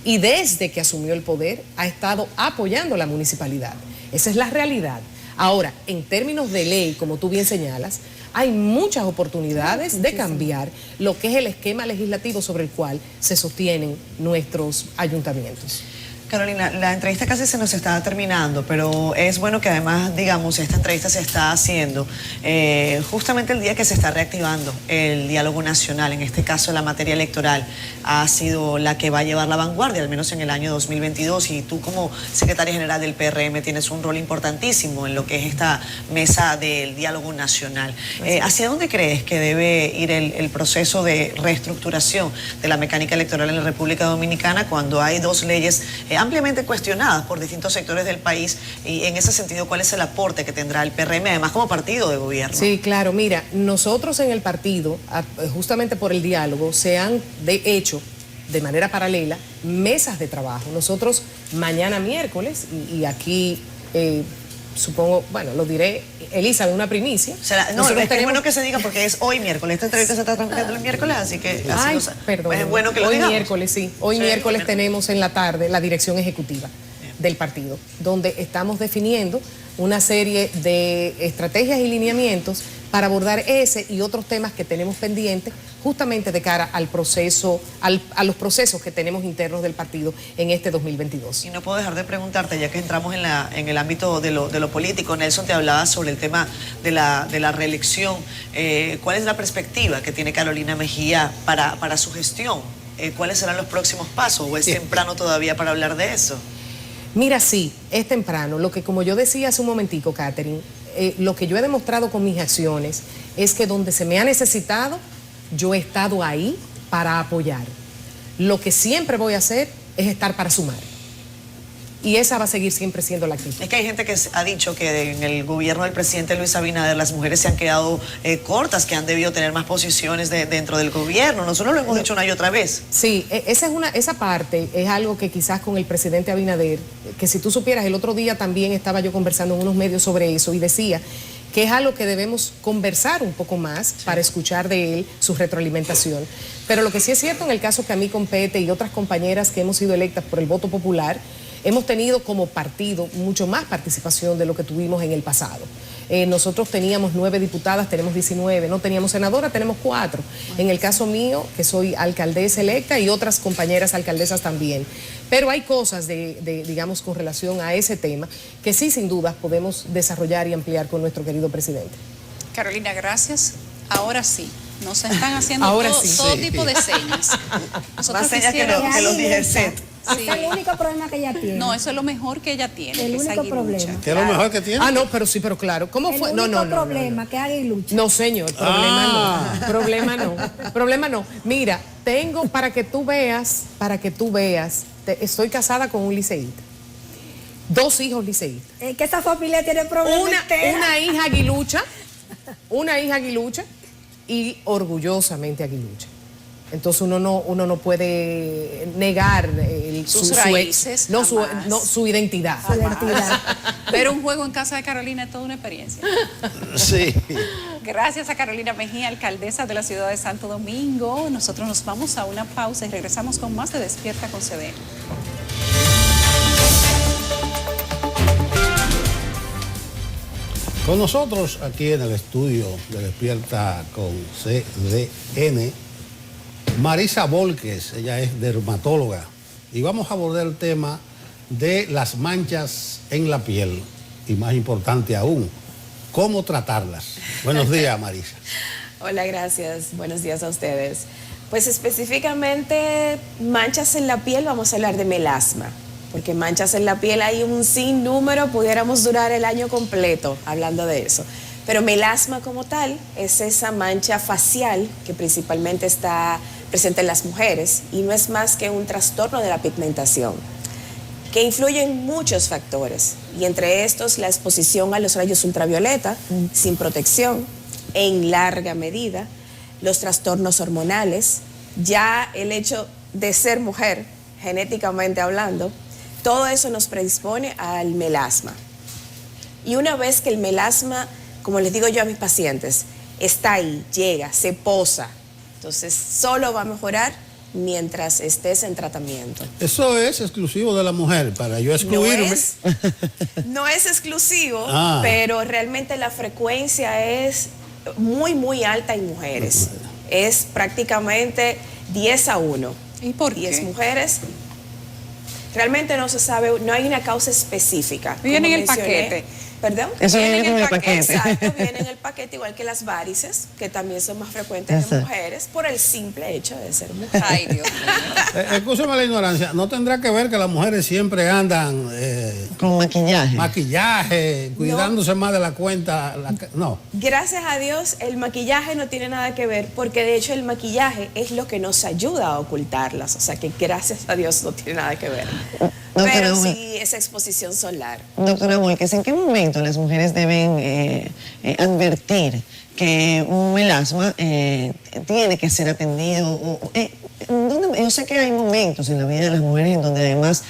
y desde que asumió el poder ha estado apoyando la municipalidad. Esa es la realidad. Ahora, en términos de ley, como tú bien señalas, hay muchas oportunidades de cambiar lo que es el esquema legislativo sobre el cual se sostienen nuestros ayuntamientos.
Carolina, la entrevista casi se nos está terminando, pero es bueno que además, digamos, esta entrevista se está haciendo justamente el día que se está reactivando el diálogo nacional, en este caso la materia electoral ha sido la que va a llevar la vanguardia, al menos en el año 2022, y tú como secretaria general del PRM tienes un rol importantísimo en lo que es esta mesa del diálogo nacional. ¿Hacia dónde crees que debe ir el proceso de reestructuración de la mecánica electoral en la República Dominicana cuando hay dos leyes ampliamente cuestionadas por distintos sectores del país, y en ese sentido, ¿cuál es el aporte que tendrá el PRM, además como partido de gobierno?
Sí, claro, mira, nosotros en el partido, justamente por el diálogo, se han hecho de manera paralela mesas de trabajo. Nosotros mañana miércoles, y aquí supongo, bueno, lo diré, Elisa, de una primicia.
No, es bueno que se diga porque es hoy miércoles. Esta entrevista se está transmitiendo el miércoles, así que
perdón.
Es bueno que lo
hoy
digamos.
Miércoles, sí. Hoy miércoles tenemos en la tarde la dirección ejecutiva del partido, donde estamos definiendo una serie de estrategias y lineamientos para abordar ese y otros temas que tenemos pendientes justamente de cara al proceso, a los procesos que tenemos internos del partido en este 2022.
Y no puedo dejar de preguntarte, ya que entramos en el ámbito de lo político, Nelson te hablaba sobre el tema de la reelección. ¿Cuál es la perspectiva que tiene Carolina Mejía para su gestión? ¿Cuáles serán los próximos pasos? ¿O es temprano todavía para hablar de eso?
Mira, sí, es temprano. Lo que, como yo decía hace un momentico, Catherine, lo que yo he demostrado con mis acciones es que donde se me ha necesitado, yo he estado ahí para apoyar. Lo que siempre voy a hacer es estar para sumar. Y esa va a seguir siempre siendo la actitud.
Es que hay gente que ha dicho que en el gobierno del presidente Luis Abinader las mujeres se han quedado cortas, que han debido tener más posiciones dentro del gobierno. Nosotros lo hemos dicho una y otra vez.
Sí, esa parte es algo que quizás con el presidente Abinader, que si tú supieras, el otro día también estaba yo conversando en unos medios sobre eso y decía que es algo que debemos conversar un poco más para escuchar de él su retroalimentación. Pero lo que sí es cierto en el caso que a mí compete y otras compañeras que hemos sido electas por el voto popular, hemos tenido como partido mucho más participación de lo que tuvimos en el pasado. Nosotros teníamos 9 diputadas, tenemos 19, no teníamos senadora, tenemos 4. En el caso mío, que soy alcaldesa electa y otras compañeras alcaldesas también. Pero hay cosas digamos, con relación a ese tema que sí, sin duda, podemos desarrollar y ampliar con nuestro querido presidente.
Carolina, gracias. Ahora sí. Nos están haciendo todo tipo de señas.
Más señas que los DGCET.
Sí. Es el único problema que ella tiene.
No, eso es lo mejor que ella tiene.
El único problema.
¿Qué es lo mejor que tiene?
Ah, no, pero sí, pero claro. ¿Cómo fue?
El único problema que aguilucha.
No, señor, problema no. Mira, tengo para que tú veas, estoy casada con un liceísta. 2 hijos liceístas.
Es que esa familia tiene problemas.
Una hija aguilucha y orgullosamente aguilucha. Entonces uno no puede negar
sus raíces,
su identidad.
Pero un juego en casa de Carolina es toda una experiencia.
Sí.
Gracias a Carolina Mejía, alcaldesa de la ciudad de Santo Domingo. Nosotros nos vamos a una pausa y regresamos con más de Despierta con CDN.
Con nosotros aquí en el estudio de Despierta con CDN, Marisa Volques, ella es dermatóloga y vamos a abordar el tema de las manchas en la piel y más importante aún, cómo tratarlas. Buenos días, Marisa.
Hola, gracias. Buenos días a ustedes. Pues específicamente manchas en la piel, vamos a hablar de melasma, porque manchas en la piel hay un sinnúmero, pudiéramos durar el año completo hablando de eso. Pero melasma como tal es esa mancha facial que principalmente está presente en las mujeres y no es más que un trastorno de la pigmentación que influye en muchos factores y entre estos la exposición a los rayos ultravioleta sin protección en larga medida, los trastornos hormonales, ya el hecho de ser mujer, genéticamente hablando, todo eso nos predispone al melasma. Y una vez que el melasma, como les digo yo a mis pacientes, está ahí, llega, se posa, entonces solo va a mejorar mientras estés en tratamiento.
Eso es exclusivo de la mujer, para yo excluirme.
No es exclusivo, pero realmente la frecuencia es muy, muy alta en mujeres. Es prácticamente 10-1.
¿Y por qué?
10 mujeres. Realmente no se sabe, no hay una causa específica.
Viene en el paquete.
¿Perdón?
Eso viene en el paquete.
Exacto, viene en el paquete, igual que las varices, que también son más frecuentes en mujeres, por el simple hecho de ser mujer.
Ay, Dios mío.
Escúchame la ignorancia, ¿no tendrá que ver que las mujeres siempre andan
con maquillaje?
Maquillaje, cuidándose más de la cuenta. No.
Gracias a Dios, el maquillaje no tiene nada que ver, porque de hecho el maquillaje es lo que nos ayuda a ocultarlas. O sea que gracias a Dios no tiene nada que ver. Pero sí, esa exposición solar.
Doctora Volques, ¿en qué momento las mujeres deben advertir que un melasma tiene que ser atendido? Yo sé que hay momentos en la vida de las mujeres en donde además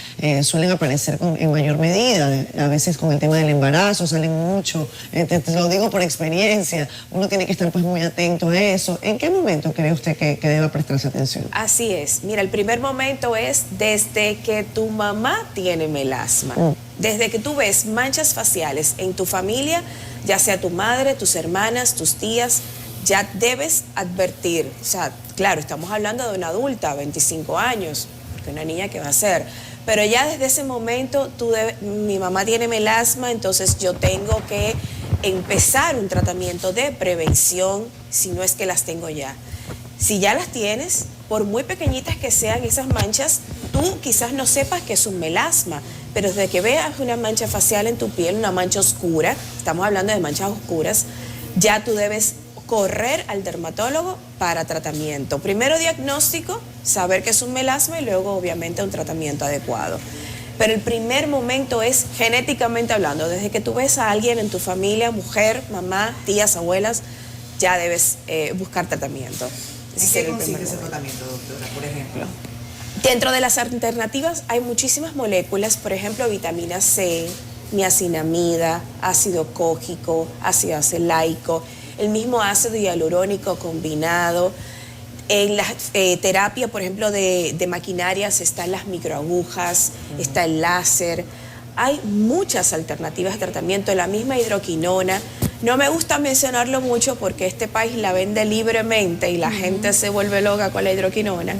suelen aparecer en mayor medida, a veces con el tema del embarazo salen mucho, te lo digo por experiencia, uno tiene que estar pues muy atento a eso. ¿En qué momento cree usted que deba prestarse atención?
Así es, mira, el primer momento es desde que tu mamá tiene melasma, desde que tú ves manchas faciales en tu familia, ya sea tu madre, tus hermanas, tus tías, ya debes advertir. O sea, claro, estamos hablando de una adulta, 25 años, porque una niña, ¿qué va a hacer? Pero ya desde ese momento, mi mamá tiene melasma, entonces yo tengo que empezar un tratamiento de prevención, si no es que las tengo ya. Si ya las tienes, por muy pequeñitas que sean esas manchas, tú quizás no sepas que es un melasma, pero desde que veas una mancha facial en tu piel, una mancha oscura, estamos hablando de manchas oscuras, ya tú debes correr al dermatólogo para tratamiento. Primero diagnóstico, saber que es un melasma y luego obviamente un tratamiento adecuado. Pero el primer momento es genéticamente hablando, desde que tú ves a alguien en tu familia, mujer, mamá, tías, abuelas, ya debes buscar tratamiento.
¿En qué consiste ese tratamiento, doctora, por ejemplo?
Dentro de las alternativas hay muchísimas moléculas, por ejemplo, vitamina C, niacinamida, ácido cógico, ácido acelaico, el mismo ácido hialurónico combinado. En la terapia, por ejemplo, de maquinarias están las microagujas, está el láser. Hay muchas alternativas de tratamiento, la misma hidroquinona. No me gusta mencionarlo mucho porque este país la vende libremente y la gente se vuelve loca con la hidroquinona.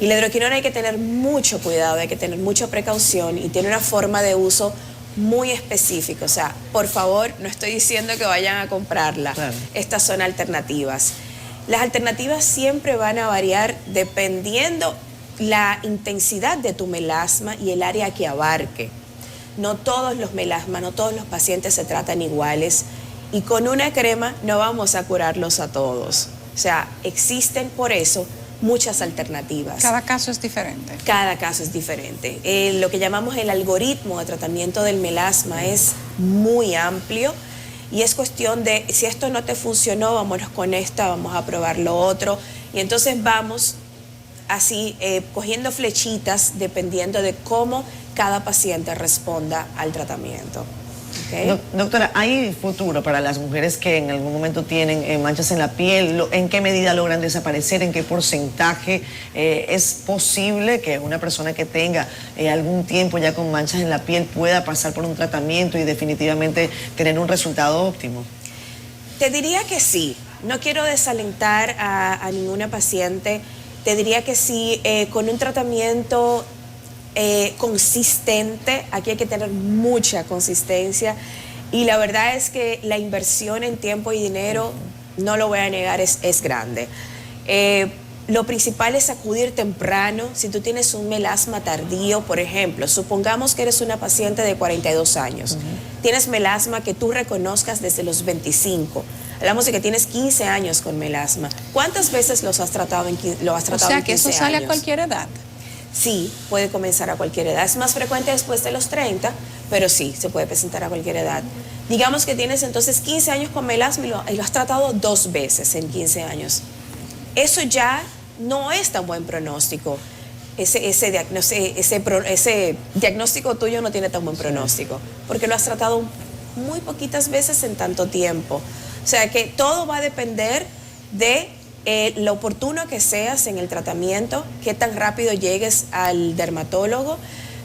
Y la hidroquinona hay que tener mucho cuidado, hay que tener mucha precaución y tiene una forma de uso muy específica. O sea, por favor, no estoy diciendo que vayan a comprarla. Claro. Estas son alternativas. Las alternativas siempre van a variar dependiendo la intensidad de tu melasma y el área que abarque. No todos los melasmas, no todos los pacientes se tratan iguales y con una crema no vamos a curarlos a todos. O sea, existen por eso muchas alternativas.
Cada caso es diferente.
Cada caso es diferente. Lo que llamamos el algoritmo de tratamiento del melasma es muy amplio y es cuestión de, si esto no te funcionó, vámonos con esta, vamos a probar lo otro. Y entonces vamos así cogiendo flechitas dependiendo de cómo cada paciente responda al tratamiento. ¿Okay?
Doctora, ¿hay futuro para las mujeres que en algún momento tienen manchas en la piel? ¿En qué medida logran desaparecer? ¿En qué porcentaje? ¿Es posible que una persona que tenga algún tiempo ya con manchas en la piel pueda pasar por un tratamiento y definitivamente tener un resultado óptimo?
Te diría que sí. No quiero desalentar a ninguna paciente. Te diría que sí, con un tratamiento consistente. Aquí hay que tener mucha consistencia y la verdad es que la inversión en tiempo y dinero, no lo voy a negar, es grande. Lo principal es acudir temprano. Si tú tienes un melasma tardío, por ejemplo, supongamos que eres una paciente de 42 años, tienes melasma que tú reconozcas desde los 25. Hablamos de que tienes 15 años con melasma. ¿Cuántas veces lo has tratado en 15 años?
O sea, que eso sale a cualquier edad.
Sí, puede comenzar a cualquier edad. Es más frecuente después de los 30, pero sí, se puede presentar a cualquier edad. Digamos que tienes entonces 15 años con melasma y lo has tratado 2 veces en 15 años. Eso ya no es tan buen pronóstico. Ese diagnóstico tuyo no tiene tan buen pronóstico, porque lo has tratado muy poquitas veces en tanto tiempo. O sea que todo va a depender de lo oportuno que seas en el tratamiento, qué tan rápido llegues al dermatólogo,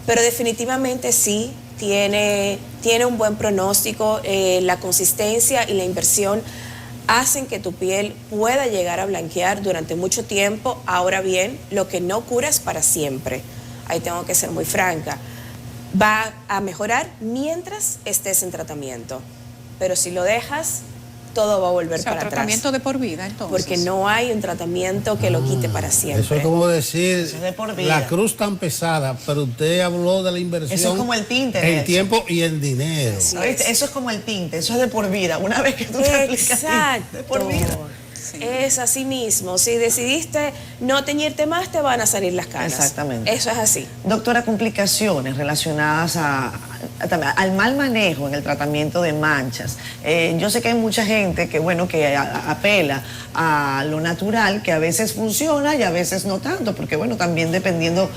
pero definitivamente sí tiene un buen pronóstico. La consistencia y la inversión hacen que tu piel pueda llegar a blanquear durante mucho tiempo. Ahora bien, lo que no cura es para siempre. Ahí tengo que ser muy franca. Va a mejorar mientras estés en tratamiento, pero si lo dejas, todo va a volver para atrás.
Tratamiento de por vida, entonces.
Porque no hay un tratamiento que lo quite para siempre.
Eso es como decir,
eso es de por vida.
La cruz tan pesada, pero usted habló de la inversión.
Eso es como el tinte.
En tiempo y en dinero.
Eso es como el tinte, eso es de por vida. Una vez que tú te aplicas,
exacto,
de por vida.
Sí. Es así mismo. Si decidiste no teñirte más, te van a salir las canas.
Exactamente.
Eso es así.
Doctora, complicaciones relacionadas al mal manejo en el tratamiento de manchas. Yo sé que hay mucha gente que, bueno, que apela a lo natural, que a veces funciona y a veces no tanto, porque, bueno, también dependiendo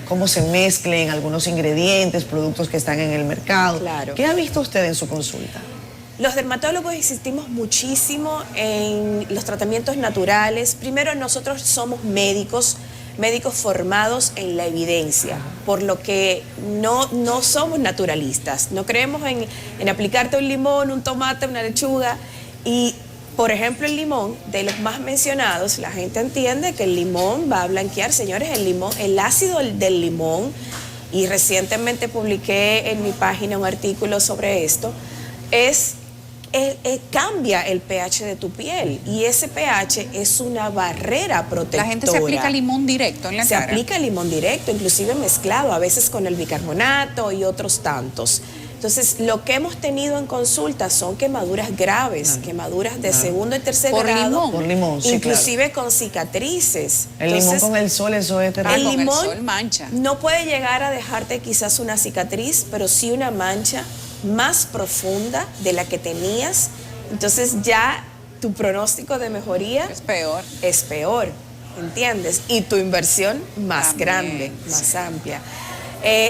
cómo se mezclen algunos ingredientes, productos que están en el mercado.
Claro.
¿Qué ha visto usted en su consulta?
Los dermatólogos insistimos muchísimo en los tratamientos naturales. Primero, nosotros somos médicos formados en la evidencia, por lo que no somos naturalistas. No creemos en aplicarte un limón, un tomate, una lechuga y Por ejemplo, el limón, de los más mencionados, la gente entiende que el limón va a blanquear. Señores, el ácido del limón, y recientemente publiqué en mi página un artículo sobre esto, cambia el pH de tu piel, y ese pH es una barrera protectora.
La gente se aplica limón directo en la cara.
Se aplica limón directo, inclusive mezclado, a veces con el bicarbonato y otros tantos. Entonces, lo que hemos tenido en consulta son quemaduras graves, quemaduras de segundo y tercer grado.
Por limón, sí,
inclusive con cicatrices.
Limón con el sol, eso es terrible.
El limón
el sol mancha.
no puede llegar a dejarte quizás una cicatriz, pero sí una mancha más profunda de la que tenías. Entonces ya tu pronóstico de mejoría es peor, ¿entiendes? Y tu inversión más grande, más amplia.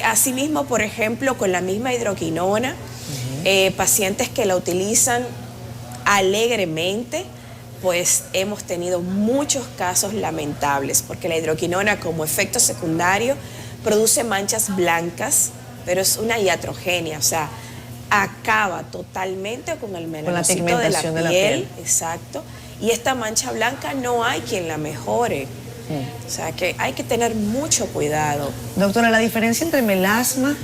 Asimismo, por ejemplo, con la misma hidroquinona, pacientes que la utilizan alegremente, pues hemos tenido muchos casos lamentables, porque la hidroquinona como efecto secundario produce manchas blancas, pero es una iatrogenia, o sea, acaba totalmente con el melanocito de la piel. Exacto. Y esta mancha blanca no hay quien la mejore. O sea que hay que tener mucho cuidado.
Doctora, la diferencia entre melasma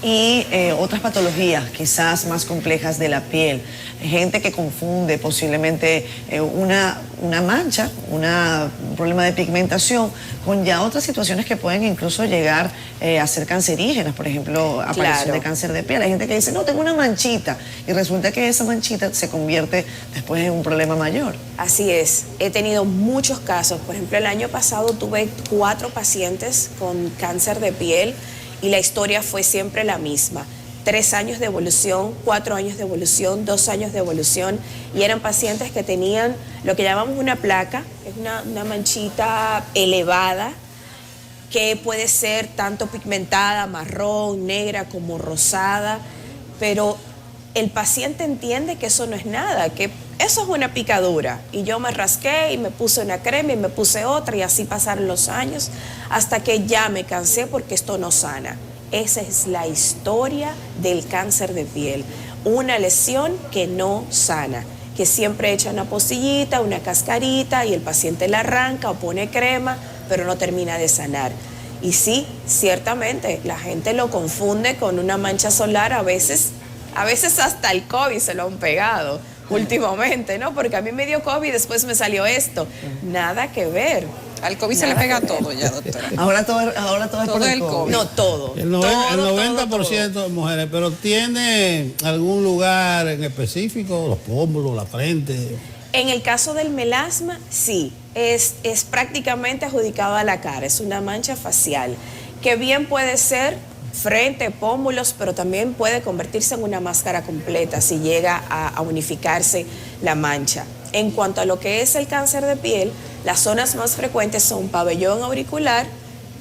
y otras patologías quizás más complejas de la piel. Gente que confunde posiblemente una mancha, un problema de pigmentación con ya otras situaciones que pueden incluso llegar a ser cancerígenas, por ejemplo, aparición de cáncer de piel. Hay gente que dice, no, tengo una manchita, y resulta que esa manchita se convierte después en un problema mayor.
Así es, he tenido muchos casos. Por ejemplo, el año pasado tuve 4 pacientes con cáncer de piel, y la historia fue siempre la misma. 3 años de evolución, 4 años de evolución, 2 años de evolución, y eran pacientes que tenían lo que llamamos una placa, es una manchita elevada, que puede ser tanto pigmentada, marrón, negra, como rosada, pero el paciente entiende que eso no es nada, que eso es una picadura, y yo me rasqué y me puse una crema y me puse otra, y así pasaron los años hasta que ya me cansé porque esto no sana. Esa es la historia del cáncer de piel, una lesión que no sana, que siempre echa una pocillita, una cascarita, y el paciente la arranca o pone crema, pero no termina de sanar. Y sí, ciertamente la gente lo confunde con una mancha solar, a veces hasta el COVID se lo han pegado últimamente, ¿no? Porque a mí me dio COVID y después me salió esto. Nada que ver.
Al COVID se le pega todo ya, doctora.
Ahora todo es por el COVID.
No, todo.
El 90% de mujeres, pero ¿tiene algún lugar en específico? Los pómulos, la frente.
En el caso del melasma, sí. Es prácticamente adjudicado a la cara. Es una mancha facial que bien puede ser frente, pómulos, pero también puede convertirse en una máscara completa si llega a unificarse la mancha. En cuanto a lo que es el cáncer de piel, las zonas más frecuentes son pabellón auricular,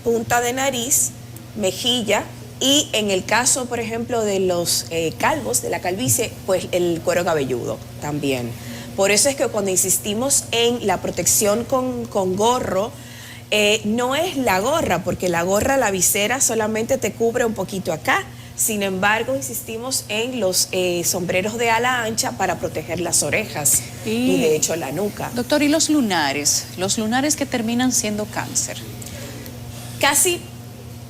punta de nariz, mejilla, y en el caso, por ejemplo, de los calvos, de la calvicie, pues el cuero cabelludo también. Por eso es que cuando insistimos en la protección con gorro, no es la gorra, porque la gorra, la visera solamente te cubre un poquito acá. Sin embargo, insistimos en los sombreros de ala ancha para proteger las orejas y de hecho la nuca.
Doctor, ¿y los lunares? Los lunares que terminan siendo cáncer.
Casi,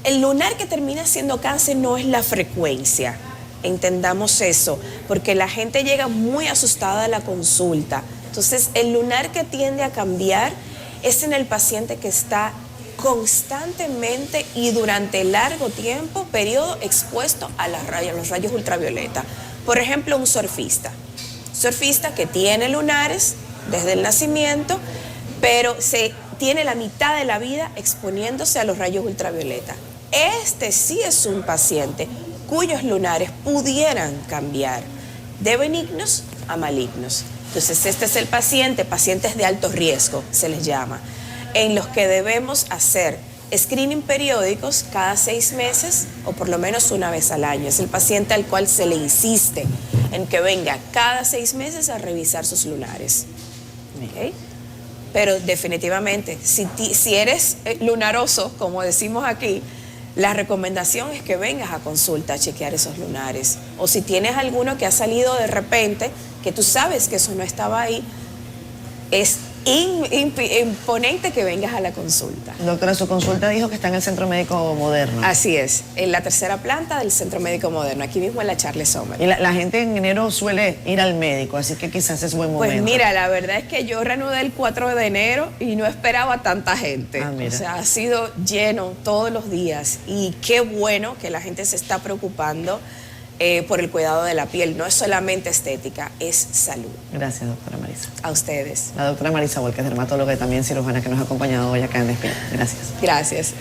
el lunar que termina siendo cáncer no es la frecuencia. Entendamos eso, porque la gente llega muy asustada a la consulta. Entonces, el lunar que tiende a cambiar es en el paciente que está constantemente y durante largo periodo expuesto a los rayos ultravioleta. Por ejemplo, un surfista que tiene lunares desde el nacimiento, pero tiene la mitad de la vida exponiéndose a los rayos ultravioleta. Este sí es un paciente cuyos lunares pudieran cambiar de benignos a malignos. Entonces, este es el pacientes de alto riesgo, se les llama, en los que debemos hacer screening periódicos cada 6 meses o por lo menos una vez al año. Es el paciente al cual se le insiste en que venga cada 6 meses a revisar sus lunares. ¿Okay? Pero definitivamente, si eres lunaroso, como decimos aquí, la recomendación es que vengas a consulta a chequear esos lunares. O si tienes alguno que ha salido de repente, que tú sabes que eso no estaba ahí, es imponente que vengas a la consulta.
Doctora, su consulta dijo que está en el Centro Médico Moderno.
Así es, en la tercera planta del Centro Médico Moderno, aquí mismo en la Charles Sommer.
Y la gente en enero suele ir al médico, así que quizás es buen momento.
Pues mira, la verdad es que yo reanudé el 4 de enero y no esperaba tanta gente. O sea, ha sido lleno todos los días y qué bueno que la gente se está preocupando por el cuidado de la piel. No es solamente estética, es salud.
Gracias, doctora Marisa.
A ustedes.
La doctora Marisa Volquez, dermatóloga y también cirujana, que nos ha acompañado hoy acá en Despierta. Gracias.
Gracias.